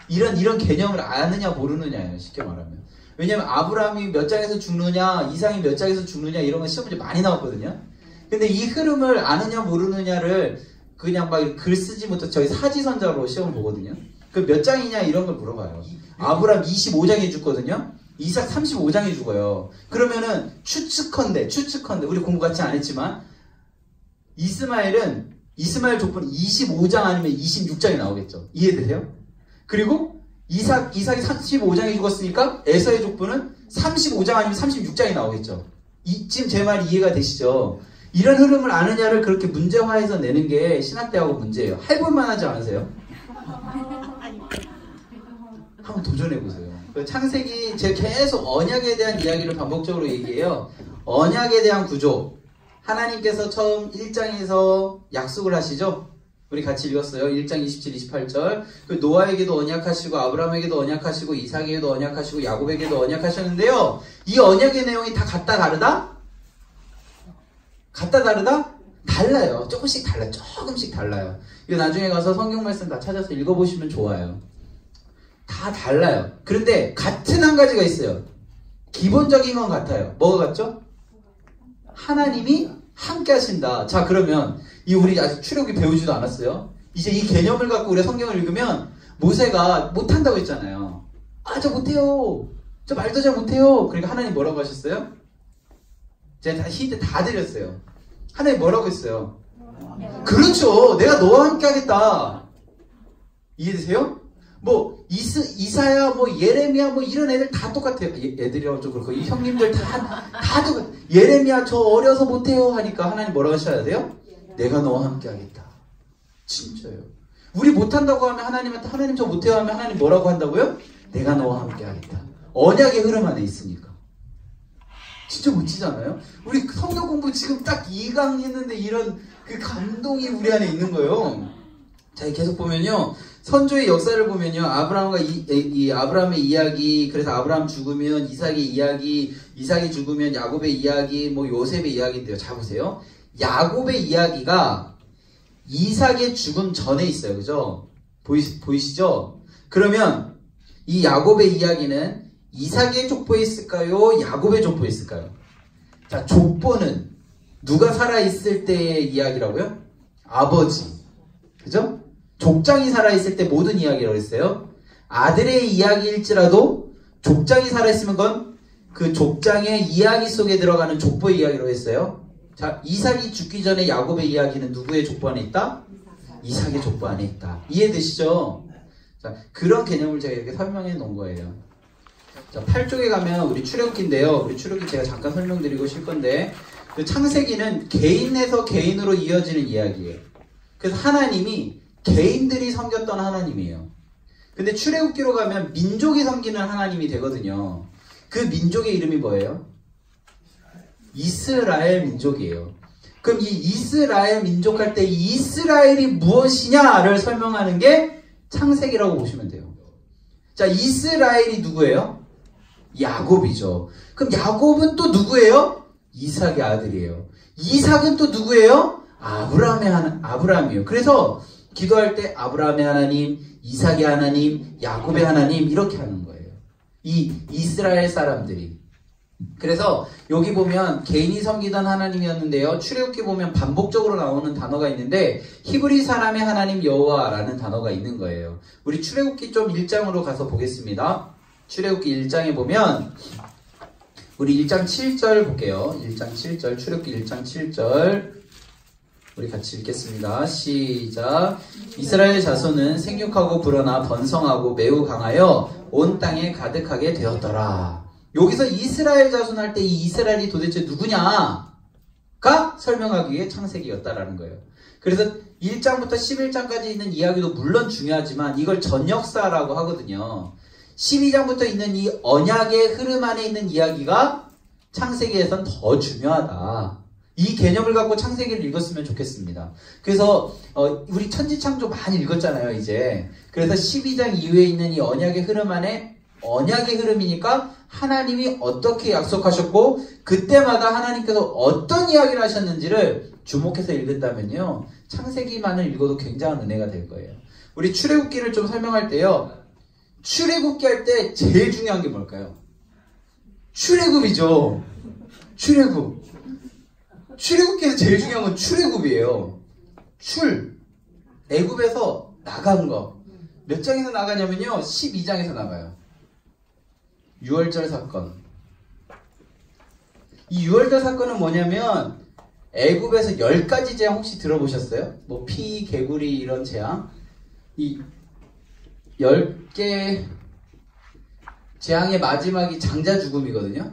이런 개념을 아느냐 모르느냐예요, 쉽게 말하면. 왜냐면 아브라함이 몇 장에서 죽느냐, 이삭이 몇 장에서 죽느냐, 이런 건 시험 문제 많이 나왔거든요. 근데 이 흐름을 아느냐 모르느냐를 그냥 막 글 쓰지 못해 저희 사지선자로 시험 보거든요. 그 몇 장이냐 이런 걸 물어봐요. 아브라함 25장에 죽거든요. 이삭 35장에 죽어요. 그러면은 추측컨대 우리 공부 같이 안 했지만 이스마엘 족보는 25장 아니면 26장이 나오겠죠. 이해되세요? 그리고 이삭이 35장에 죽었으니까 에서의 족보는 35장 아니면 36장이 나오겠죠. 지금 제 말이 이해가 되시죠? 이런 흐름을 아느냐를 그렇게 문제화해서 내는 게 신학대학원 문제예요. 해볼만 하지 않으세요? 한번 도전해보세요. 창세기, 제가 계속 언약에 대한 이야기를 반복적으로 얘기해요. 언약에 대한 구조. 하나님께서 처음 1장에서 약속을 하시죠? 우리 같이 읽었어요. 1장 27, 28절. 그 노아에게도 언약하시고, 아브라함에게도 언약하시고, 이삭에게도 언약하시고, 야곱에게도 언약하셨는데요. 이 언약의 내용이 다 같다 다르다? 같다 다르다? 달라요. 조금씩 달라요. 이거 나중에 가서 성경 말씀 다 찾아서 읽어보시면 좋아요. 다 달라요. 그런데 같은 한 가지가 있어요. 기본적인 건 같아요. 뭐가 같죠? 하나님이 함께 하신다. 자, 그러면 우리 아직 출애굽기 배우지도 않았어요. 이제 이 개념을 갖고 우리가 성경을 읽으면 모세가 못한다고 했잖아요. 저 못해요. 저 말도 잘 못해요. 그러니까 하나님 뭐라고 하셨어요? 제가 다 힌트 다 드렸어요. 하나님 뭐라고 했어요? 그렇죠. 내가 너와 함께 하겠다. 이해되세요? 이사야, 예레미야, 이런 애들 다 똑같아요. 애들이라고 좀 그렇고, 이 형님들 다 똑같아요. 예레미야, 저 어려서 못해요. 하니까 하나님 뭐라고 하셔야 돼요? 내가 너와 함께 하겠다. 진짜요. 우리 못한다고 하면 하나님한테, 하나님 저 못해요 하면 하나님 뭐라고 한다고요? 내가 너와 함께 하겠다. 언약의 흐름 안에 있으니까. 진짜 멋지잖아요? 우리 성경 공부 지금 딱 2강 했는데 이런 그 감동이 우리 안에 있는 거예요. 자, 계속 보면요. 선조의 역사를 보면요. 아브라함과 아브라함의 이야기, 그래서 아브라함 죽으면 이삭의 이야기, 이삭이 죽으면 야곱의 이야기, 요셉의 이야기인데요. 자, 보세요. 야곱의 이야기가 이삭의 죽음 전에 있어요. 그죠? 보이시죠? 그러면 이 야곱의 이야기는 이삭의 족보에 있을까요? 야곱의 족보에 있을까요? 자, 족보는 누가 살아있을 때의 이야기라고요? 아버지. 그죠? 족장이 살아있을 때 모든 이야기라고 했어요. 아들의 이야기일지라도 족장이 살아있으면 그건 그 족장의 이야기 속에 들어가는 족보의 이야기라고 했어요. 자, 이삭이 죽기 전에 야곱의 이야기는 누구의 족보 안에 있다? 이삭의 족보 안에 있다. 이해되시죠? 자, 그런 개념을 제가 이렇게 설명해 놓은 거예요. 자, 8쪽에 가면 우리 출애굽기인데요. 우리 출애굽기 제가 잠깐 설명드리고 싶을 건데, 그 창세기는 개인에서 개인으로 이어지는 이야기예요. 그래서 하나님이 개인들이 섬겼던 하나님이에요. 근데 출애굽기로 가면 민족이 섬기는 하나님이 되거든요. 그 민족의 이름이 뭐예요? 이스라엘 민족이에요. 그럼 이 이스라엘 민족 할 때 이스라엘이 무엇이냐를 설명하는 게 창세기라고 보시면 돼요. 자, 이스라엘이 누구예요? 야곱이죠. 그럼 야곱은 또 누구예요? 이삭의 아들이에요. 이삭은 또 누구예요? 아브라함이에요. 그래서 기도할 때 아브라함의 하나님, 이삭의 하나님, 야곱의 하나님 이렇게 하는 거예요. 이 이스라엘 사람들이. 그래서 여기 보면 개인이 섬기던 하나님이었는데요. 출애굽기 보면 반복적으로 나오는 단어가 있는데 히브리 사람의 하나님 여호와라는 단어가 있는 거예요. 우리 출애굽기 좀 1장으로 가서 보겠습니다. 출애굽기 1장에 보면 우리 1장 7절 볼게요. 1장 7절 출애굽기 1장 7절 우리 같이 읽겠습니다. 시작. 이스라엘 자손은 생육하고 불어나 번성하고 매우 강하여 온 땅에 가득하게 되었더라. 여기서 이스라엘 자손 할 때 이 이스라엘이 도대체 누구냐가 설명하기 위해 창세기였다라는 거예요. 그래서 1장부터 11장까지 있는 이야기도 물론 중요하지만 이걸 전역사라고 하거든요. 12장부터 있는 이 언약의 흐름 안에 있는 이야기가 창세기에선 더 중요하다. 이 개념을 갖고 창세기를 읽었으면 좋겠습니다. 그래서 우리 천지창조 많이 읽었잖아요, 이제. 그래서 12장 이후에 있는 이 언약의 흐름 안에 언약의 흐름이니까 하나님이 어떻게 약속하셨고 그때마다 하나님께서 어떤 이야기를 하셨는지를 주목해서 읽는다면요. 창세기만을 읽어도 굉장한 은혜가 될 거예요. 우리 출애굽기를 좀 설명할 때요. 출애굽기 할 때 제일 중요한 게 뭘까요? 출애굽이죠. 출애굽. 출애굽기에서 제일 중요한 건 출애굽이에요. 애굽에서 나간 거. 몇 장에서 나가냐면요. 12장에서 나가요. 유월절 사건. 이 유월절 사건은 뭐냐면 애굽에서 10가지 재앙 혹시 들어보셨어요? 뭐 피, 개구리 이런 재앙. 이 10개 재앙의 마지막이 장자 죽음이거든요.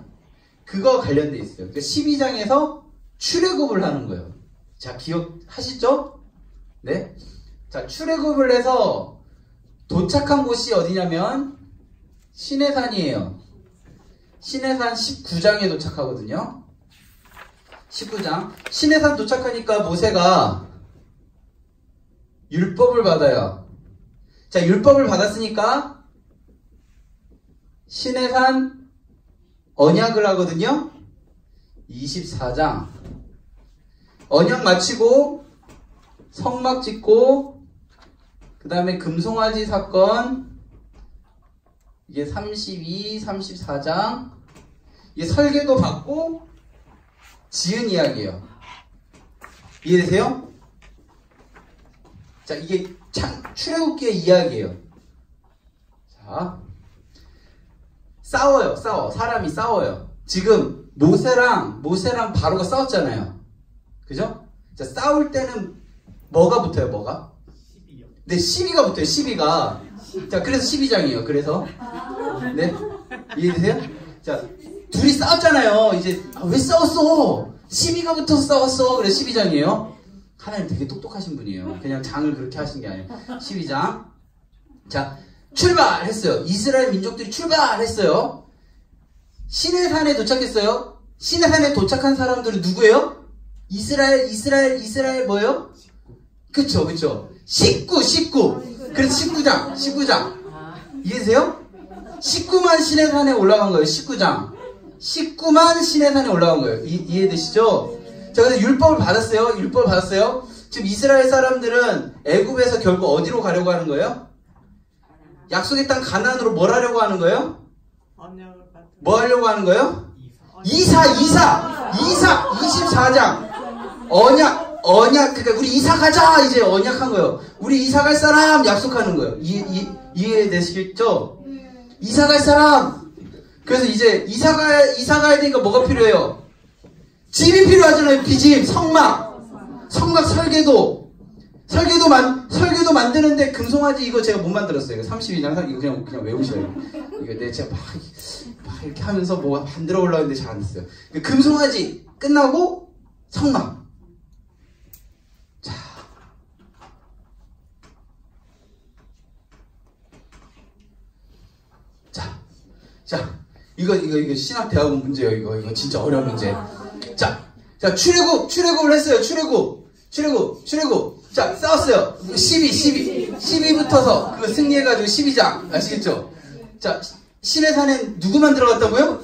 그거 관련돼 있어요. 그러니까 12장에서 출애굽을 하는 거예요. 자, 기억하시죠? 네. 자, 출애굽을 해서 도착한 곳이 어디냐면 시내산이에요. 시내산 19장에 도착하거든요. 19장. 시내산 도착하니까 모세가 율법을 받아요. 자, 율법을 받았으니까 시내산 언약을 하거든요. 24장. 언약 마치고 성막 짓고 그 다음에 금송아지 사건 이게 32, 34장 이게 설계도 받고 지은 이야기예요. 이해되세요? 자, 이게 출애굽기의 이야기예요. 자, 싸워요. 사람이 싸워요. 지금 모세랑 바로가 싸웠잖아요. 그죠? 자, 싸울 때는 뭐가 붙어요? 뭐가? 12요. 네, 12가 붙어요. 12가. 자, 그래서 12장이에요. 그래서 네, 이해되세요? 자, 둘이 싸웠잖아요. 이제 왜 싸웠어? 12가 붙어서 싸웠어. 그래서 12장이에요. 하나님 되게 똑똑하신 분이에요. 그냥 장을 그렇게 하신 게 아니에요. 12장. 자, 출발했어요. 이스라엘 민족들이 출발했어요. 시내산에 도착했어요. 시내산에 도착한 사람들은 누구예요? 이스라엘 뭐예요? 그쵸. 식구. 그래서 19장. 이해되세요? 19만 시내산에 올라간 거예요. 19만 시내산에 올라간 거예요. 이해되시죠? 자, 그래서 율법을 받았어요. 지금 이스라엘 사람들은 애굽에서 결국 어디로 가려고 하는 거예요? 약속의 땅 가나안으로 뭘 하려고 하는 거예요? 뭐 하려고 하는 거예요? 이사 24장 언약 그러니까 우리 이사 가자 이제 언약한 거예요. 우리 이사 갈 사람 약속하는 거예요. 이해되시겠죠? 이사 갈 사람. 그래서 이제 이사 가야 되니까 뭐가 필요해요? 집이 필요하잖아요. 집, 성막 설계도 만드는데 금송아지 이거 제가 못 만들었어요. 이거 32장 이거 그냥 외우셔요. 이거 제가 막 이렇게 하면서 뭐 만들어 올라오는데 잘 안 됐어요. 금송아지 끝나고 성막. 자, 이거 신학 대학원 문제예요. 이거 진짜 어려운 문제. 자, 출애굽을 했어요. 출애굽. 자, 싸웠어요. 12붙어서 그거 승리해가지고 12장 아시겠죠? 자, 신의 산에 누구만 들어갔다고요?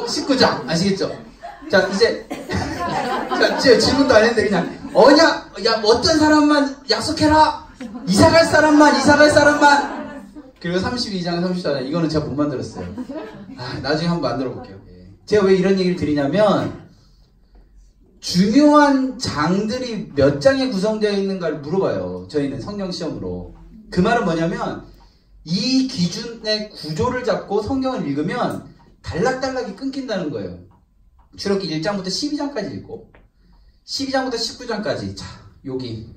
식구장. 아시겠죠? 자, 이제, 자, 질문도 안 했는데, 그냥, 야, 어떤 사람만 약속해라! 이사 갈 사람만! 그리고 32장, 34장, 이거는 제가 못 만들었어요. 나중에 한번 만들어 볼게요. 제가 왜 이런 얘기를 드리냐면, 중요한 장들이 몇 장에 구성되어 있는가를 물어봐요. 저희는 성경 시험으로. 그 말은 뭐냐면, 이 기준의 구조를 잡고 성경을 읽으면 단락단락이 끊긴다는 거예요. 출애굽기 1장부터 12장까지 읽고 12장부터 19장까지 자 여기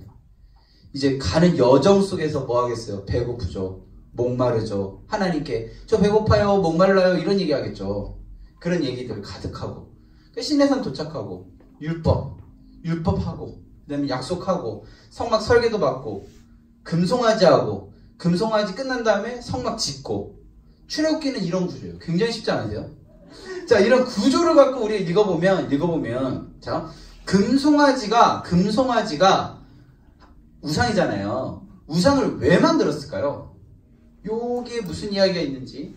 이제 가는 여정 속에서 뭐 하겠어요? 배고프죠. 목마르죠. 하나님께 저 배고파요. 목말라요. 이런 얘기 하겠죠. 그런 얘기들 가득하고 시내산 도착하고 율법하고 그 다음에 약속하고 성막 설계도 받고 금송아지 하고 금송아지 끝난 다음에 성막 짓고 출애굽기는 이런 구조예요. 굉장히 쉽지 않으세요? 자, 이런 구조를 갖고 우리 읽어보면 자, 금송아지가 우상이잖아요. 우상을 왜 만들었을까요? 여기에 무슨 이야기가 있는지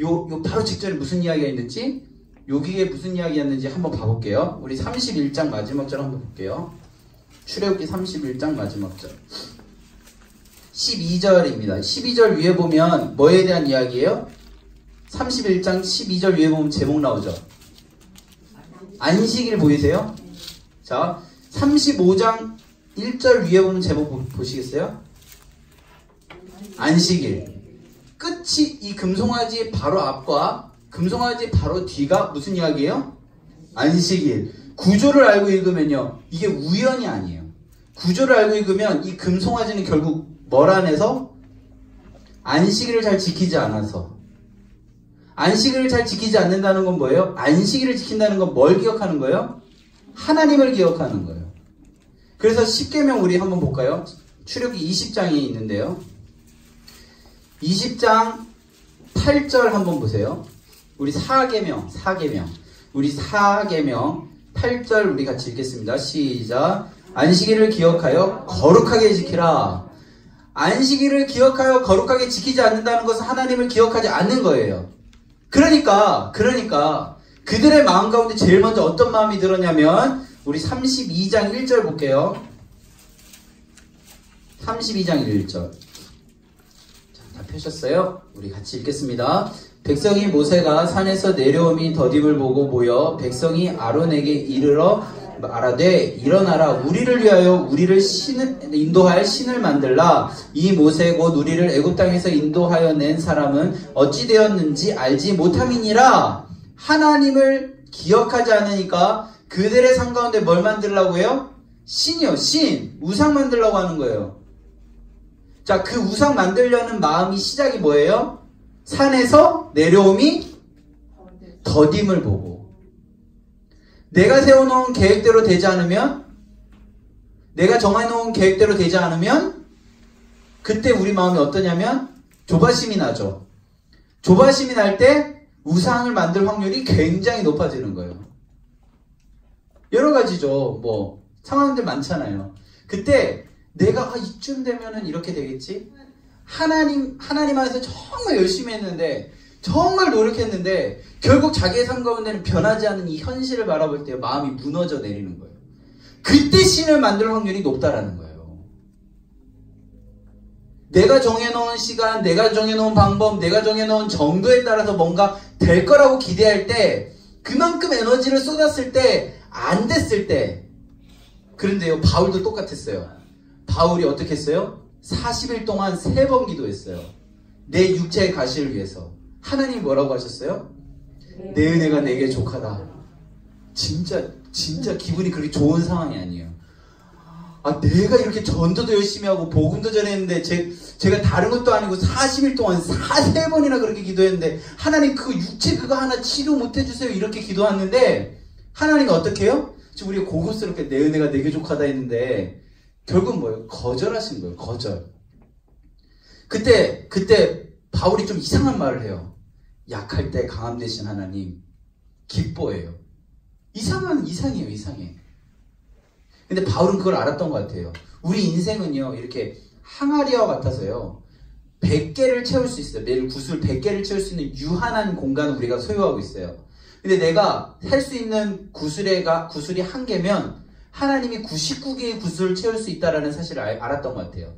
요 바로 직전에 무슨 이야기가 있는지 여기에 무슨 이야기였는지 한번 봐볼게요. 우리 31장 마지막 절 한번 볼게요. 출애굽기 31장 마지막 절 12절입니다. 12절 위에 보면 뭐에 대한 이야기예요? 31장 12절 위에 보면 제목 나오죠. 안식일 보이세요? 자, 35장 1절 위에 보면 제목 보시겠어요? 안식일. 끝이 이 금송아지 바로 앞과 금송아지 바로 뒤가 무슨 이야기예요? 안식일. 구조를 알고 읽으면요. 이게 우연이 아니에요. 구조를 알고 읽으면 이 금송아지는 결국 뭘 안에서? 안식일을 잘 지키지 않아서. 안식일을 잘 지키지 않는다는 건 뭐예요? 안식일을 지킨다는 건 뭘 기억하는 거예요? 하나님을 기억하는 거예요. 그래서 10계명 우리 한번 볼까요? 출애굽기 20장이 있는데요. 20장 8절 한번 보세요. 우리 4계명. 우리 4계명 8절 우리 같이 읽겠습니다. 시작. 안식일을 기억하여 거룩하게 지키라. 안식일을 기억하여 거룩하게 지키지 않는다는 것은 하나님을 기억하지 않는 거예요. 그러니까 그들의 마음 가운데 제일 먼저 어떤 마음이 들었냐면 우리 32장 1절 볼게요. 32장 1절. 자, 다 펴셨어요? 우리 같이 읽겠습니다. 백성이 모세가 산에서 내려오미 더딤을 보고 모여 백성이 아론에게 이르러 말하되 일어나라 우리를 위하여 우리를 인도할 신을 만들라. 이 모세 곧 우리를 애굽 땅에서 인도하여 낸 사람은 어찌 되었는지 알지 못함이니라. 하나님을 기억하지 않으니까 그들의 삶 가운데 뭘 만들라고 해요? 신이요. 신. 우상 만들라고 하는 거예요. 자, 그 우상 만들려는 마음이 시작이 뭐예요? 산에서 내려옴이 더딤을 보고 내가 세워놓은 계획대로 되지 않으면 내가 정해놓은 계획대로 되지 않으면 그때 우리 마음이 어떠냐면 조바심이 나죠. 조바심이 날 때 우상을 만들 확률이 굉장히 높아지는 거예요. 여러 가지죠. 뭐 상황들 많잖아요. 그때 내가 이쯤 되면은 이렇게 되겠지? 하나님 안에서 정말 열심히 했는데 정말 노력했는데 결국 자기의 삶 가운데는 변하지 않는 이 현실을 바라볼 때 마음이 무너져 내리는 거예요. 그때 신을 만들 확률이 높다라는 거예요. 내가 정해놓은 시간, 내가 정해놓은 방법, 내가 정해놓은 정도에 따라서 뭔가 될 거라고 기대할 때 그만큼 에너지를 쏟았을 때 안 됐을 때 그런데요 바울도 똑같았어요. 바울이 어떻게 했어요? 40일 동안 3번 기도했어요. 내 육체의 가시를 위해서. 하나님이 뭐라고 하셨어요? 내 은혜가 내게 족하다. 진짜 기분이 그렇게 좋은 상황이 아니에요. 내가 이렇게 전도도 열심히 하고 복음도 전했는데 제가 다른 것도 아니고 40일 동안 3번이나 그렇게 기도했는데 하나님 그 육체 그거 하나 치료 못 해주세요. 이렇게 기도했는데 하나님이 어떻게 해요? 지금 우리가 고급스럽게 내 은혜가 내게 족하다 했는데 결국은 뭐예요? 거절하신 거예요. 거절. 그때 바울이 좀 이상한 말을 해요. 약할 때 강함 되신 하나님 기뻐해요. 이상해요. 이상해. 근데 바울은 그걸 알았던 것 같아요. 우리 인생은요 이렇게 항아리와 같아서요 100개를 채울 수 있어요. 매일 구슬 100개를 채울 수 있는 유한한 공간을 우리가 소유하고 있어요. 근데 내가 할 수 있는 구슬이 한 개면 하나님이 99개의 구슬을 채울 수 있다는 사실을 알았던 것 같아요.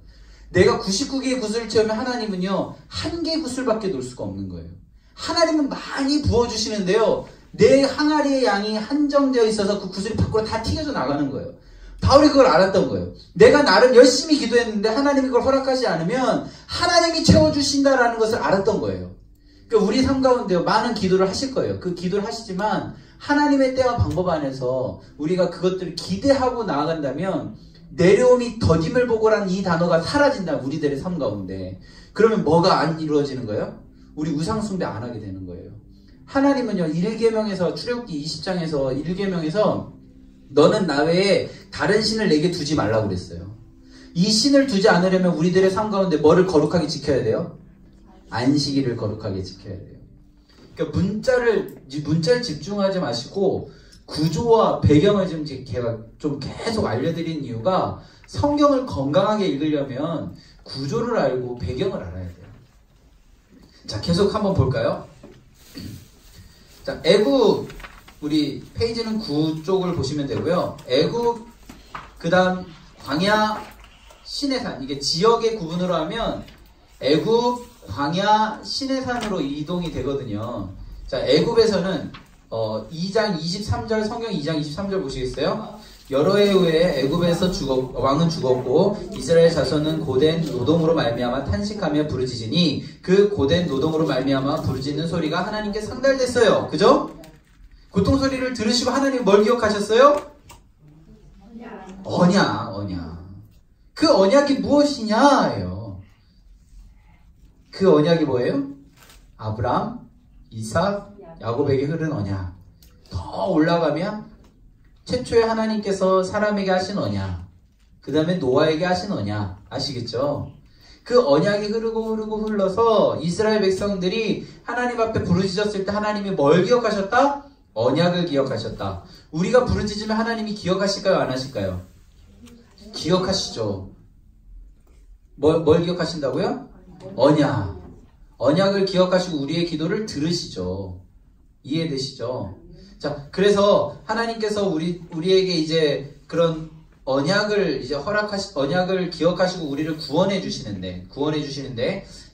내가 99개의 구슬을 채우면 하나님은요, 한 개의 구슬밖에 놓을 수가 없는 거예요. 하나님은 많이 부어주시는데요, 내 항아리의 양이 한정되어 있어서 그 구슬이 밖으로 다 튀겨져 나가는 거예요. 바울이 그걸 알았던 거예요. 내가 나름 열심히 기도했는데 하나님이 그걸 허락하지 않으면 하나님이 채워주신다라는 것을 알았던 거예요. 그러니까 우리 삶 가운데 많은 기도를 하실 거예요. 그 기도를 하시지만 하나님의 때와 방법 안에서 우리가 그것들을 기대하고 나아간다면 내려옴이 더딤을 보고라는 이 단어가 사라진다. 우리들의 삶 가운데. 그러면 뭐가 안 이루어지는 거예요? 우리 우상숭배 안 하게 되는 거예요. 하나님은요, 1계명에서 출애굽기 20장에서 1계명에서 너는 나 외에 다른 신을 내게 두지 말라고 그랬어요. 이 신을 두지 않으려면 우리들의 삶 가운데 뭐를 거룩하게 지켜야 돼요? 안식일을 거룩하게 지켜야 돼요. 그러니까 문자에 집중하지 마시고 구조와 배경을 지금 제가 좀 계속 알려드린 이유가 성경을 건강하게 읽으려면 구조를 알고 배경을 알아야 돼요. 자, 계속 한번 볼까요? 자, 애굽, 우리 페이지는 9쪽을 보시면 되고요. 애굽, 그 다음 광야, 시내산. 이게 지역의 구분으로 하면 애굽, 광야, 시내산으로 이동이 되거든요. 자, 애굽에서는 2장 23절, 성경 2장 23절 보시겠어요? 여러 해 후에 애굽에서 왕은 죽었고 이스라엘 자손은 고된 노동으로 말미암아 탄식하며 부르짖으니 그 고된 노동으로 말미암아 부르짖는 소리가 하나님께 상달됐어요. 그죠? 고통 소리를 들으시고 하나님 뭘 기억하셨어요? 언약. 그 언약이 무엇이냐예요. 그 언약이 뭐예요? 아브람, 이삭, 야곱에게 흐른 언약. 더 올라가면 최초에 하나님께서 사람에게 하신 언약, 그 다음에 노아에게 하신 언약, 아시겠죠? 그 언약이 흐르고 흘러서 이스라엘 백성들이 하나님 앞에 부르짖었을 때 하나님이 뭘 기억하셨다? 언약을 기억하셨다. 우리가 부르짖으면 하나님이 기억하실까요? 안 하실까요? 기억하시죠. 뭘 기억하신다고요? 언약. 언약을 기억하시고 우리의 기도를 들으시죠. 이해되시죠? 자, 그래서 하나님께서 우리에게 이제 그런 언약을 이제 언약을 기억하시고 우리를 구원해 주시는데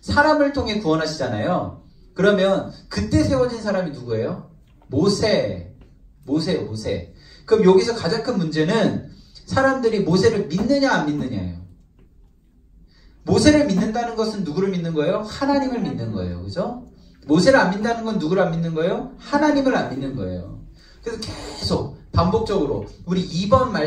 사람을 통해 구원하시잖아요. 그러면 그때 세워진 사람이 누구예요? 모세예요, 모세. 그럼 여기서 가장 큰 문제는 사람들이 모세를 믿느냐 안 믿느냐예요. 모세를 믿는다는 것은 누구를 믿는 거예요? 하나님을 믿는 거예요. 그죠? 모세를 안 믿는다는 건 누구를 안 믿는 거예요? 하나님을 안 믿는 거예요. 그래서 계속 반복적으로 우리 3번의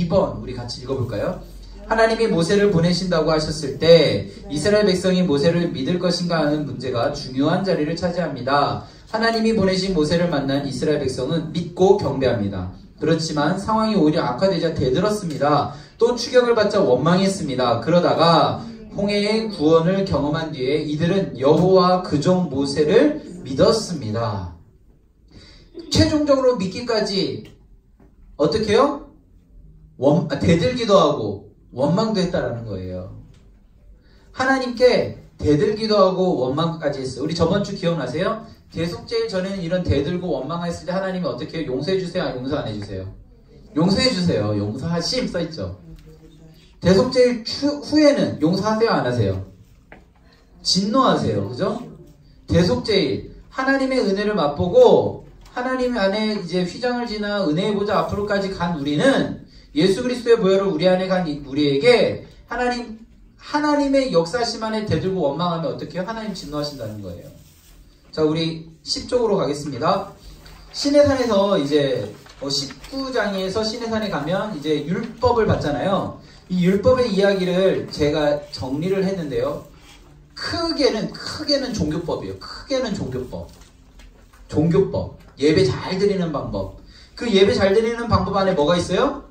2번 우리 같이 읽어볼까요? 하나님이 모세를 보내신다고 하셨을 때 이스라엘 백성이 모세를 믿을 것인가 하는 문제가 중요한 자리를 차지합니다. 하나님이 보내신 모세를 만난 이스라엘 백성은 믿고 경배합니다. 그렇지만 상황이 오히려 악화되자 대들었습니다. 또 추격을 받자 원망했습니다. 그러다가 홍해의 구원을 경험한 뒤에 이들은 여호와 그 종 모세를 믿었습니다. 최종적으로 믿기까지 어떻게 해요? 대들기도 하고 원망도 했다라는 거예요. 하나님께 대들기도 하고 원망까지 했어요. 우리 저번 주 기억나세요? 대속죄일 전에는 이런 대들고 원망했을 때 하나님이 어떻게 해요? 용서해주세요? 용서 안 해주세요? 용서해주세요. 용서하심 써있죠. 대속죄일 후에는 용서하세요? 안 하세요? 진노하세요. 그죠? 대속죄일 하나님의 은혜를 맛보고 하나님 안에 이제 휘장을 지나 은혜의 보좌 앞으로까지 간 우리는 예수 그리스도의 보혈을 우리 안에 간 우리에게 하나님의 역사심 안에 대들고 원망하면 어떻게 해요? 하나님 진노하신다는 거예요. 자, 우리 10쪽으로 가겠습니다. 시내산에서 이제 19장에서 시내산에 가면 이제 율법을 받잖아요. 이 율법의 이야기를 제가 정리를 했는데요. 크게는 종교법이에요. 크게는 종교법. 예배 잘 드리는 방법. 그 예배 잘 드리는 방법 안에 뭐가 있어요?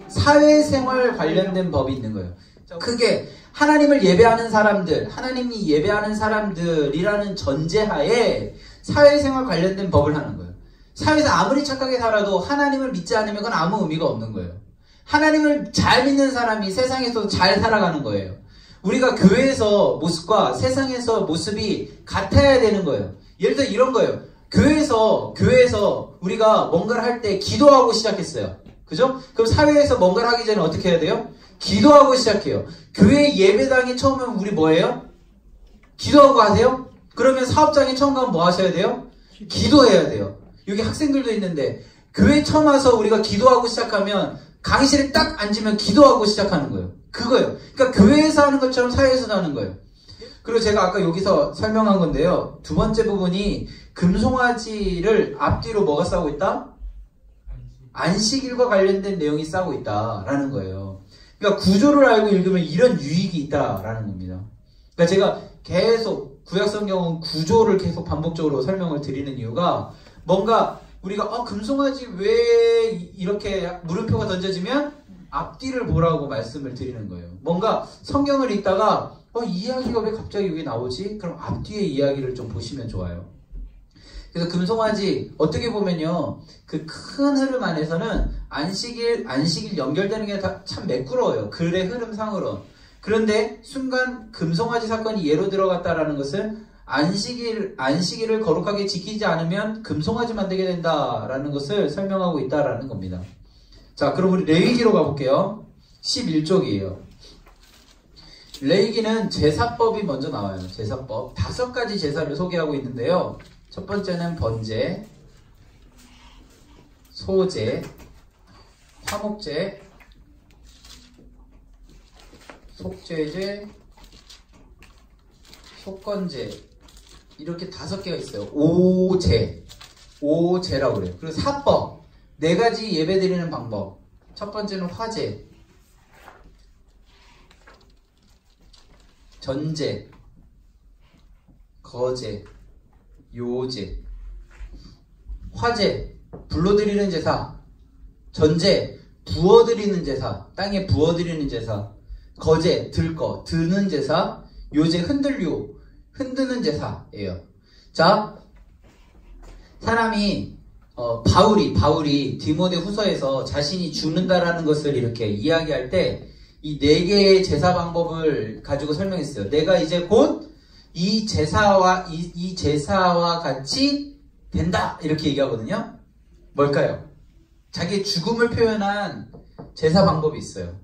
사회생활 관련된 법이 있는 거예요. 크게 하나님을 예배하는 사람들, 하나님이 예배하는 사람들이라는 전제하에 사회생활 관련된 법을 하는 거예요. 사회에서 아무리 착하게 살아도 하나님을 믿지 않으면 그건 아무 의미가 없는 거예요. 하나님을 잘 믿는 사람이 세상에서 잘 살아가는 거예요. 우리가 교회에서 모습과 세상에서 모습이 같아야 되는 거예요. 예를 들어 이런 거예요. 교회에서 우리가 뭔가를 할 때 기도하고 시작했어요. 그죠? 그럼 사회에서 뭔가를 하기 전에 어떻게 해야 돼요? 기도하고 시작해요. 교회 예배당에 처음 오면 우리 뭐예요? 기도하고 하세요? 그러면 사업장에 처음 가면 뭐 하셔야 돼요? 기도해야 돼요. 여기 학생들도 있는데 교회 처음 와서 우리가 기도하고 시작하면 강의실에 딱 앉으면 기도하고 시작하는 거예요. 그거예요. 그러니까 교회에서 하는 것처럼 사회에서도 하는 거예요. 그리고 제가 아까 여기서 설명한 건데요. 두 번째 부분이 금송아지를 앞뒤로 뭐가 싸고 있다? 안식일과 관련된 내용이 싸고 있다라는 거예요. 그러니까 구조를 알고 읽으면 이런 유익이 있다라는 겁니다. 그러니까 제가 계속 구약성경은 구조를 계속 반복적으로 설명을 드리는 이유가 뭔가 우리가 금송아지 왜 이렇게 물음표가 던져지면 앞뒤를 보라고 말씀을 드리는 거예요. 뭔가 성경을 읽다가 이 이야기가 왜 갑자기 여기 나오지? 그럼 앞뒤의 이야기를 좀 보시면 좋아요. 그래서 금송아지 어떻게 보면요. 그 큰 흐름 안에서는 안식일 연결되는 게 참 매끄러워요. 글의 흐름상으로. 그런데 순간 금송아지 사건이 예로 들어갔다라는 것은 안식일을 거룩하게 지키지 않으면 금송아지 만들게 된다라는 것을 설명하고 있다라는 겁니다. 자, 그럼 우리 레위기로 가볼게요. 11쪽이에요. 레위기는 제사법이 먼저 나와요. 제사법. 5가지 제사를 소개하고 있는데요. 첫 번째는 번제, 소제, 화목제, 속죄제, 속건제 이렇게 5개가 있어요. 오제라고 그래요. 그리고 사법, 4가지 예배 드리는 방법. 첫 번째는 화제, 전제, 거제, 요제. 화제, 불러드리는 제사. 전제, 부어드리는 제사. 땅에 부어드리는 제사. 거제, 드는 제사. 요제, 흔드는 제사예요. 자, 사람이 바울이 디모데 후서에서 자신이 죽는다라는 것을 이렇게 이야기할 때 이 4개의 제사 방법을 가지고 설명했어요. 내가 이제 곧 이 제사와 같이 된다 이렇게 얘기하거든요. 뭘까요? 자기의 죽음을 표현한 제사 방법이 있어요.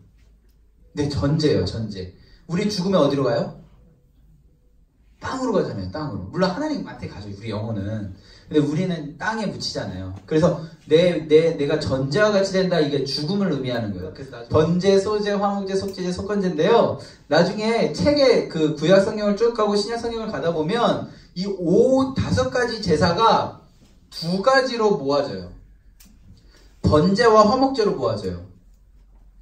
네, 전제예요. 전제. 우리 죽으면 어디로 가요? 땅으로 가잖아요. 땅으로. 물론 하나님한테 가죠. 우리 영혼은. 근데 우리는 땅에 묻히잖아요. 그래서 내가 전제와 같이 된다. 이게 죽음을 의미하는 거예요. 그래서 번제, 소제, 화목제, 속죄제, 속건제인데요. 나중에 책에 그 구약 성경을 쭉 가고 신약 성경을 가다 보면 이 5가지 제사가 2가지로 모아져요. 번제와 화목제로 모아져요.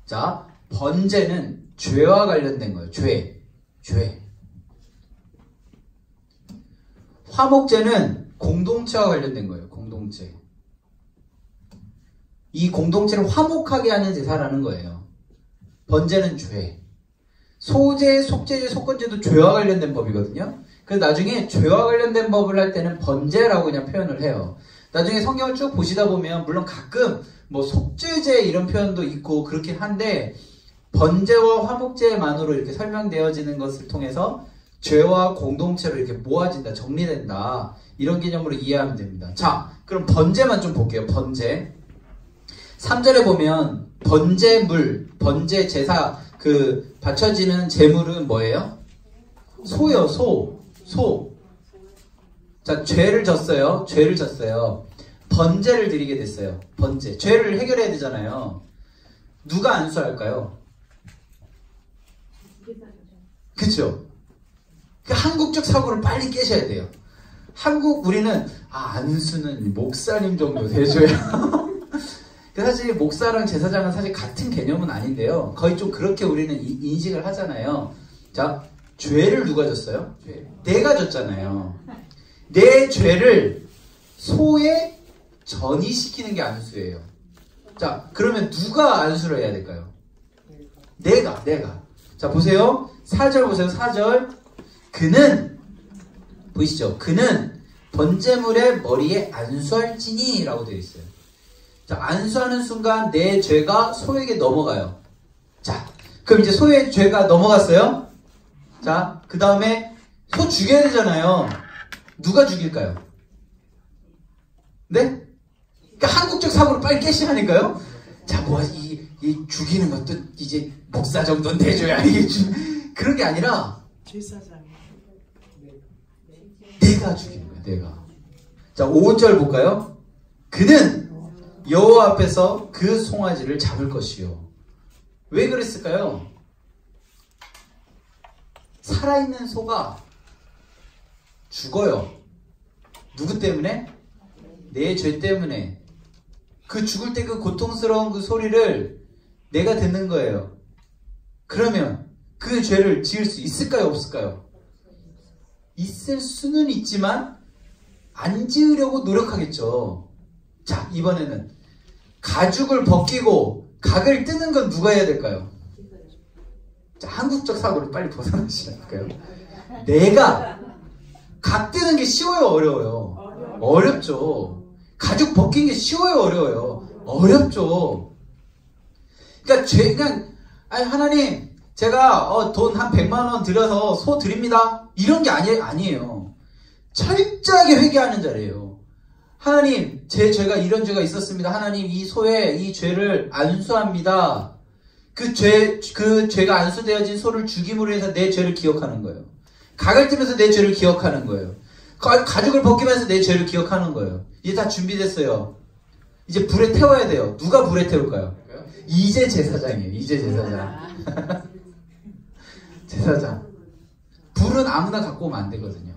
자, 번제는 죄와 관련된 거예요. 죄. 화목제는 공동체와 관련된 거예요. 공동체. 이 공동체를 화목하게 하는 제사라는 거예요. 번제는 죄. 소제, 속죄제, 속건제도 죄와 관련된 법이거든요. 그래서 나중에 죄와 관련된 법을 할 때는 번제라고 그냥 표현을 해요. 나중에 성경을 쭉 보시다 보면 물론 가끔 뭐 속죄제 이런 표현도 있고 그렇긴 한데 번제와 화목제만으로 이렇게 설명되어지는 것을 통해서 죄와 공동체로 이렇게 모아진다, 정리된다 이런 개념으로 이해하면 됩니다. 자, 그럼 번제만 좀 볼게요. 번제 3절에 보면 번제물, 번제 제사 그 바쳐지는 제물은 뭐예요? 소요. 소. 자, 죄를 졌어요. 번제를 드리게 됐어요. 번제. 죄를 해결해야 되잖아요. 누가 안수할까요? 그쵸? 한국적 사고를 빨리 깨셔야 돼요. 우리는 안수는 목사님 정도 돼줘야. 사실 목사랑 제사장은 사실 같은 개념은 아닌데요. 거의 좀 그렇게 우리는 인식을 하잖아요. 자, 죄를 누가 졌어요? 내가 졌잖아요. 내 죄를 소에 전이시키는 게 안수예요. 자, 그러면 누가 안수를 해야 될까요? 내가. 자, 보세요. 4절 보세요. 4절. 그는 보이시죠? 그는 번제물의 머리에 안수할지니 라고 되어 있어요. 자, 안수하는 순간 내 죄가 소에게 넘어가요. 자, 그럼 이제 소의 죄가 넘어갔어요? 자, 그 다음에 소 죽여야 되잖아요. 누가 죽일까요? 네? 그러니까 한국적 사고를 빨리 깨시라니까요. 자, 뭐 이 죽이는 것도 이제 목사 정도는 돼줘야 이게 그런 게 아니라 제사장. 내가 죽이는 거야. 내가. 자, 5절 볼까요? 그는 여호와 앞에서 그 송아지를 잡을 것이요. 왜 그랬을까요? 살아있는 소가 죽어요. 누구 때문에? 내 죄 때문에. 그 죽을 때 그 고통스러운 그 소리를 내가 듣는 거예요. 그러면 그 죄를 지을 수 있을까요? 없을까요? 있을 수는 있지만 안 지으려고 노력하겠죠. 자, 이번에는 가죽을 벗기고 각을 뜨는 건 누가 해야 될까요? 자, 한국적 사고를 빨리 벗어나시라니까요. 내가 각 뜨는 게 쉬워요, 어려워요? 어렵죠. 가죽 벗긴 게 쉬워요, 어려워요? 어렵죠. 그러니까 그냥 아니 하나님 제가 돈 한 100만 원 들여서 소 드립니다. 이런 게 아니에요. 철저하게 회개하는 자리예요. 하나님 제 죄가 이런 죄가 있었습니다. 하나님 이 소의 이 죄를 안수합니다. 그 죄가 안수되어진 소를 죽임으로 해서 내 죄를 기억하는 거예요. 각을 뜨면서 내 죄를 기억하는 거예요. 가죽을 벗기면서 내 죄를 기억하는 거예요. 이제 다 준비됐어요. 이제 불에 태워야 돼요. 누가 불에 태울까요? 이제 제사장이에요. 이제 제사장. 제사장. 불은 아무나 갖고 오면 안 되거든요.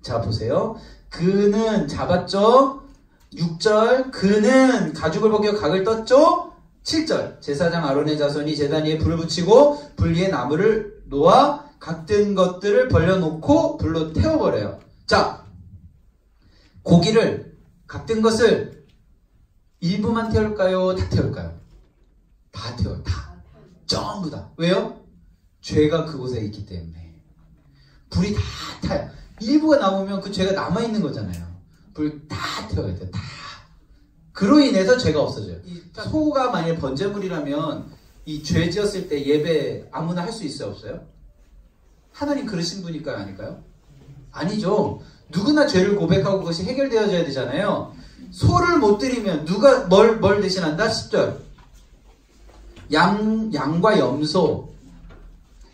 자, 보세요. 그는 잡았죠? 6절. 그는 가죽을 벗겨 각을 떴죠? 7절. 제사장 아론의 자손이 제단 위에 불을 붙이고 불 위에 나무를 놓아 각든 것들을 벌려놓고 불로 태워버려요. 자, 고기를 각든 것을 일부만 태울까요? 다 태울까요? 다 태워요. 다. 전부 다. 왜요? 죄가 그곳에 있기 때문에. 불이 다 타요. 일부가 남으면 그 죄가 남아있는 거잖아요. 불 다 태워야 돼요. 다. 그로 인해서 죄가 없어져요. 소가 만약에 번제물이라면 이 죄 지었을 때 예배 아무나 할 수 있어요? 없어요? 하나님 그러신 분일까요? 아닐까요? 아니죠. 누구나 죄를 고백하고 그것이 해결되어져야 되잖아요. 소를 못 드리면 누가 뭘 대신한다? 10절. 양과 염소.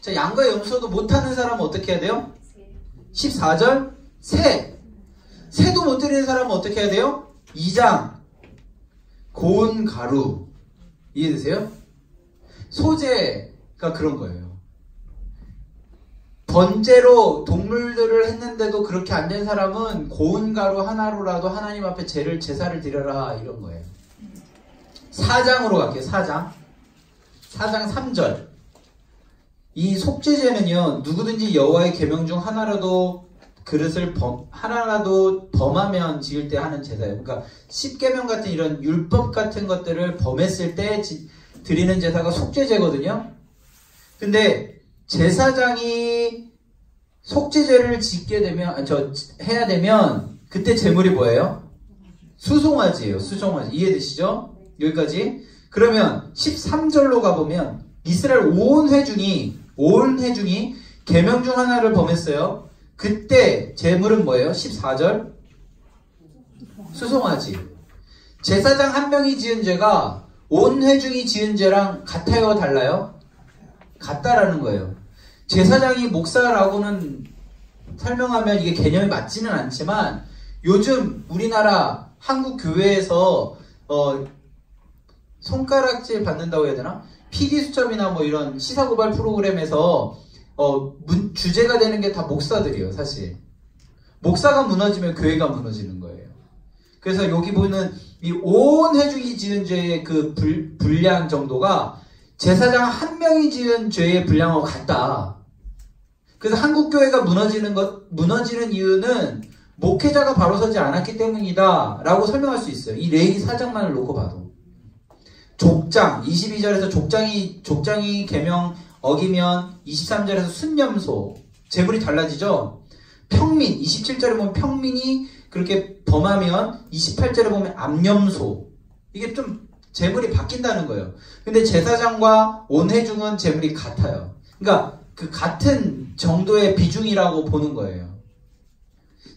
자, 양과 염소도 못하는 사람은 어떻게 해야 돼요? 14절. 새도 못 드리는 사람은 어떻게 해야 돼요? 2장. 고운 가루. 이해되세요? 소재가 그런 거예요. 번제로 동물들을 했는데도 그렇게 안 된 사람은 고운 가루 하나로라도 하나님 앞에 제사를 드려라 이런 거예요. 4장으로 갈게요. 4장 3절. 이 속죄제는요, 누구든지 여호와의 계명 중 하나라도 그릇을 하나라도 범하면 지을 때 하는 제사예요. 그러니까 10계명 같은 이런 율법 같은 것들을 범했을 때 드리는 제사가 속죄제거든요. 근데 제사장이 속죄제를 해야 되면 그때 제물이 뭐예요? 수송아지예요. 수송아지. 이해되시죠? 여기까지. 그러면 13절로 가보면 이스라엘 온 회중이 계명 중 하나를 범했어요. 그때 제물은 뭐예요? 14절. 수송아지. 제사장 한 명이 지은 죄가 온 회중이 지은 죄랑 같아요? 달라요? 같다라는 거예요. 제사장이 목사라고는 설명하면 이게 개념이 맞지는 않지만 요즘 우리나라 한국 교회에서 손가락질 받는다고 해야 되나? PD수첩이나 뭐 이런 시사고발 프로그램에서 주제가 되는 게 다 목사들이에요. 사실 목사가 무너지면 교회가 무너지는 거예요. 그래서 여기 보는 이 온 회중이 지은 죄의 그 분량 정도가 제사장 한 명이 지은 죄의 분량하고 같다. 그래서 한국교회가 무너지는 이유는 목회자가 바로 서지 않았기 때문이다 라고 설명할 수 있어요. 이 레위 4장만을 놓고 봐도. 족장 22절에서 족장이 계명 어기면 23절에서 순념소 제물이 달라지죠. 평민 27절에 보면 평민이 그렇게 범하면 28절에 보면 암염소. 이게 좀 제물이 바뀐다는 거예요. 근데 제사장과 온 회중은 제물이 같아요. 그러니까 그 같은 정도의 비중이라고 보는 거예요.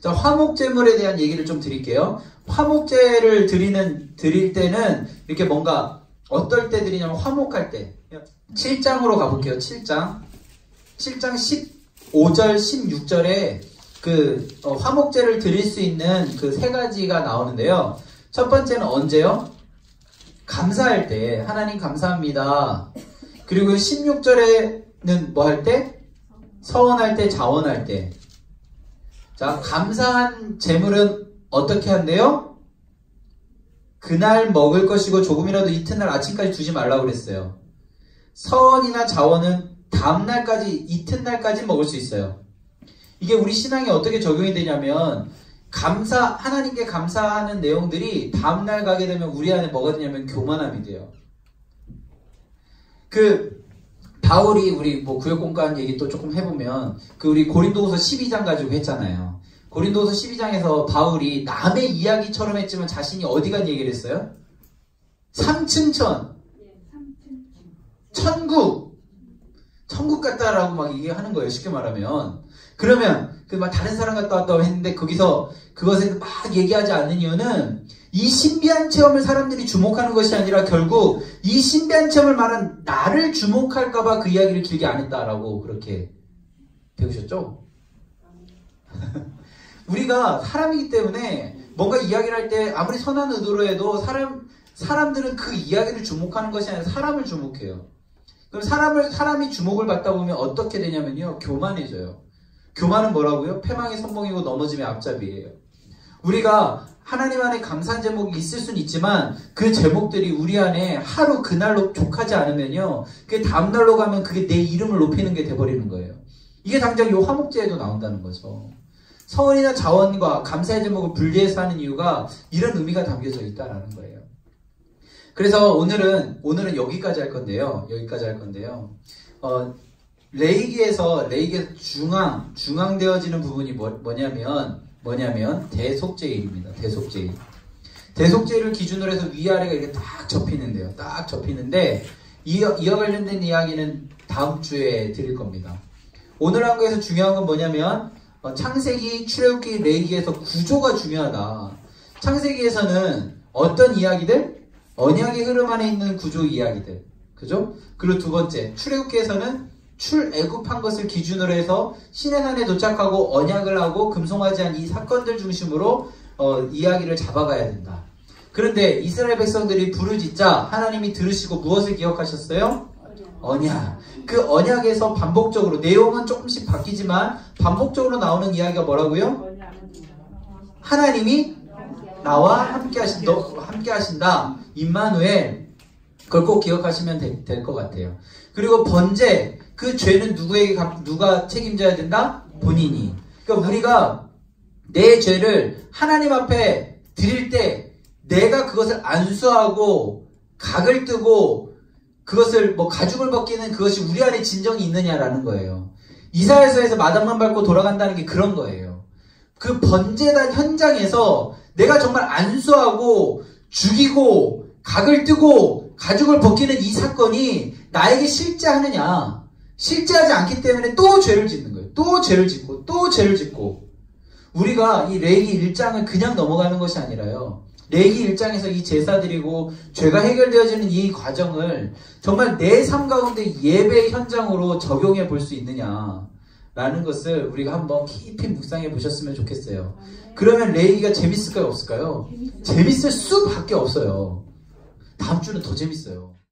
자, 화목제물에 대한 얘기를 좀 드릴게요. 화목제를 드릴 때는 이렇게 뭔가 어떨 때 드리냐면 화목할 때. 7장으로 가볼게요. 7장 15절 16절에 그 화목제를 드릴 수 있는 그 세 가지가 나오는데요. 첫 번째는 언제요? 감사할 때. 하나님 감사합니다. 그리고 16절에는 뭐 할 때? 서원할 때, 자원할 때. 자, 감사한 재물은 어떻게 한대요? 그날 먹을 것이고 조금이라도 이튿날 아침까지 두지 말라고 그랬어요. 서원이나 자원은 다음날까지, 이튿날까지 먹을 수 있어요. 이게 우리 신앙에 어떻게 적용이 되냐면 하나님께 감사하는 내용들이 다음날 가게 되면 우리 안에 뭐가 되냐면 교만함이 돼요. 바울이 우리 구역공간 얘기 또 조금 해보면 우리 고린도후서 12장 가지고 했잖아요. 고린도후서 12장에서 바울이 남의 이야기처럼 했지만 자신이 어디 간 얘기를 했어요? 삼층천, 천국 같다라고 막 얘기하는 거예요. 쉽게 말하면. 그러면 다른 사람 갔다 왔다고 했는데 거기서 그것에 막 얘기하지 않는 이유는 이 신비한 체험을 사람들이 주목하는 것이 아니라 결국 이 신비한 체험을 말한 나를 주목할까봐 그 이야기를 길게 안 했다라고 그렇게 배우셨죠? 우리가 사람이기 때문에 뭔가 이야기를 할 때 아무리 선한 의도로 해도 사람들은 그 이야기를 주목하는 것이 아니라 사람을 주목해요. 그럼 사람이 주목을 받다 보면 어떻게 되냐면요. 교만해져요. 교만은 뭐라고요? 패망의 선봉이고 넘어짐의 앞잡이에요. 우리가 하나님 안에 감사한 제목이 있을 수는 있지만 그 제목들이 우리 안에 하루 그날로 족하지 않으면요. 그게 다음날로 가면 그게 내 이름을 높이는 게 돼버리는 거예요. 이게 당장 이 화목제에도 나온다는 거죠. 서원이나 자원과 감사의 제목을 분리해서 하는 이유가 이런 의미가 담겨져 있다는 거예요. 그래서 오늘은 여기까지 할 건데요. 레이기에서 중앙되어지는 부분이 뭐냐면 대속죄일입니다. 대속죄일을 기준으로 해서 위아래가 이렇게 딱 접히는데요. 딱 접히는데 이와 관련된 이야기는 다음 주에 드릴 겁니다. 오늘 한 거에서 중요한 건 뭐냐면 창세기, 출애굽기, 레위기에서 구조가 중요하다. 창세기에서는 어떤 이야기들? 언약의 흐름 안에 있는 구조 이야기들. 그죠? 그리고 두 번째, 출애굽기에서는 출애굽한 것을 기준으로 해서 시내산에 도착하고 언약을 하고 금송아지 한 이 사건들 중심으로 이야기를 잡아가야 된다. 그런데 이스라엘 백성들이 부르짖자 하나님이 들으시고 무엇을 기억하셨어요? 언약. 그 언약에서 반복적으로 내용은 조금씩 바뀌지만 반복적으로 나오는 이야기가 뭐라고요? 하나님이 나와 함께 하신다. 임마누엘. 그걸 꼭 기억하시면 될 것 같아요. 그리고 번제. 그 죄는 누가 책임져야 된다? 본인이. 그러니까 우리가 내 죄를 하나님 앞에 드릴 때 내가 그것을 안수하고 각을 뜨고 그것을 가죽을 벗기는 그것이 우리 안에 진정이 있느냐라는 거예요. 이사야서에서 마당만 밟고 돌아간다는 게 그런 거예요. 그 번제단 현장에서 내가 정말 안수하고 죽이고 각을 뜨고 가죽을 벗기는 이 사건이 나에게 실제하느냐. 실제하지 않기 때문에 또 죄를 짓는 거예요. 또 죄를 짓고. 우리가 이 레위기 1장을 그냥 넘어가는 것이 아니라요. 레위기 1장에서 이 제사 드리고 죄가 해결되어지는 이 과정을 정말 내 삶 가운데 예배 현장으로 적용해 볼 수 있느냐라는 것을 우리가 한번 깊이 묵상해 보셨으면 좋겠어요. 그러면 레위기가 재밌을까요? 없을까요? 재밌을 수밖에 없어요. 다음 주는 더 재밌어요.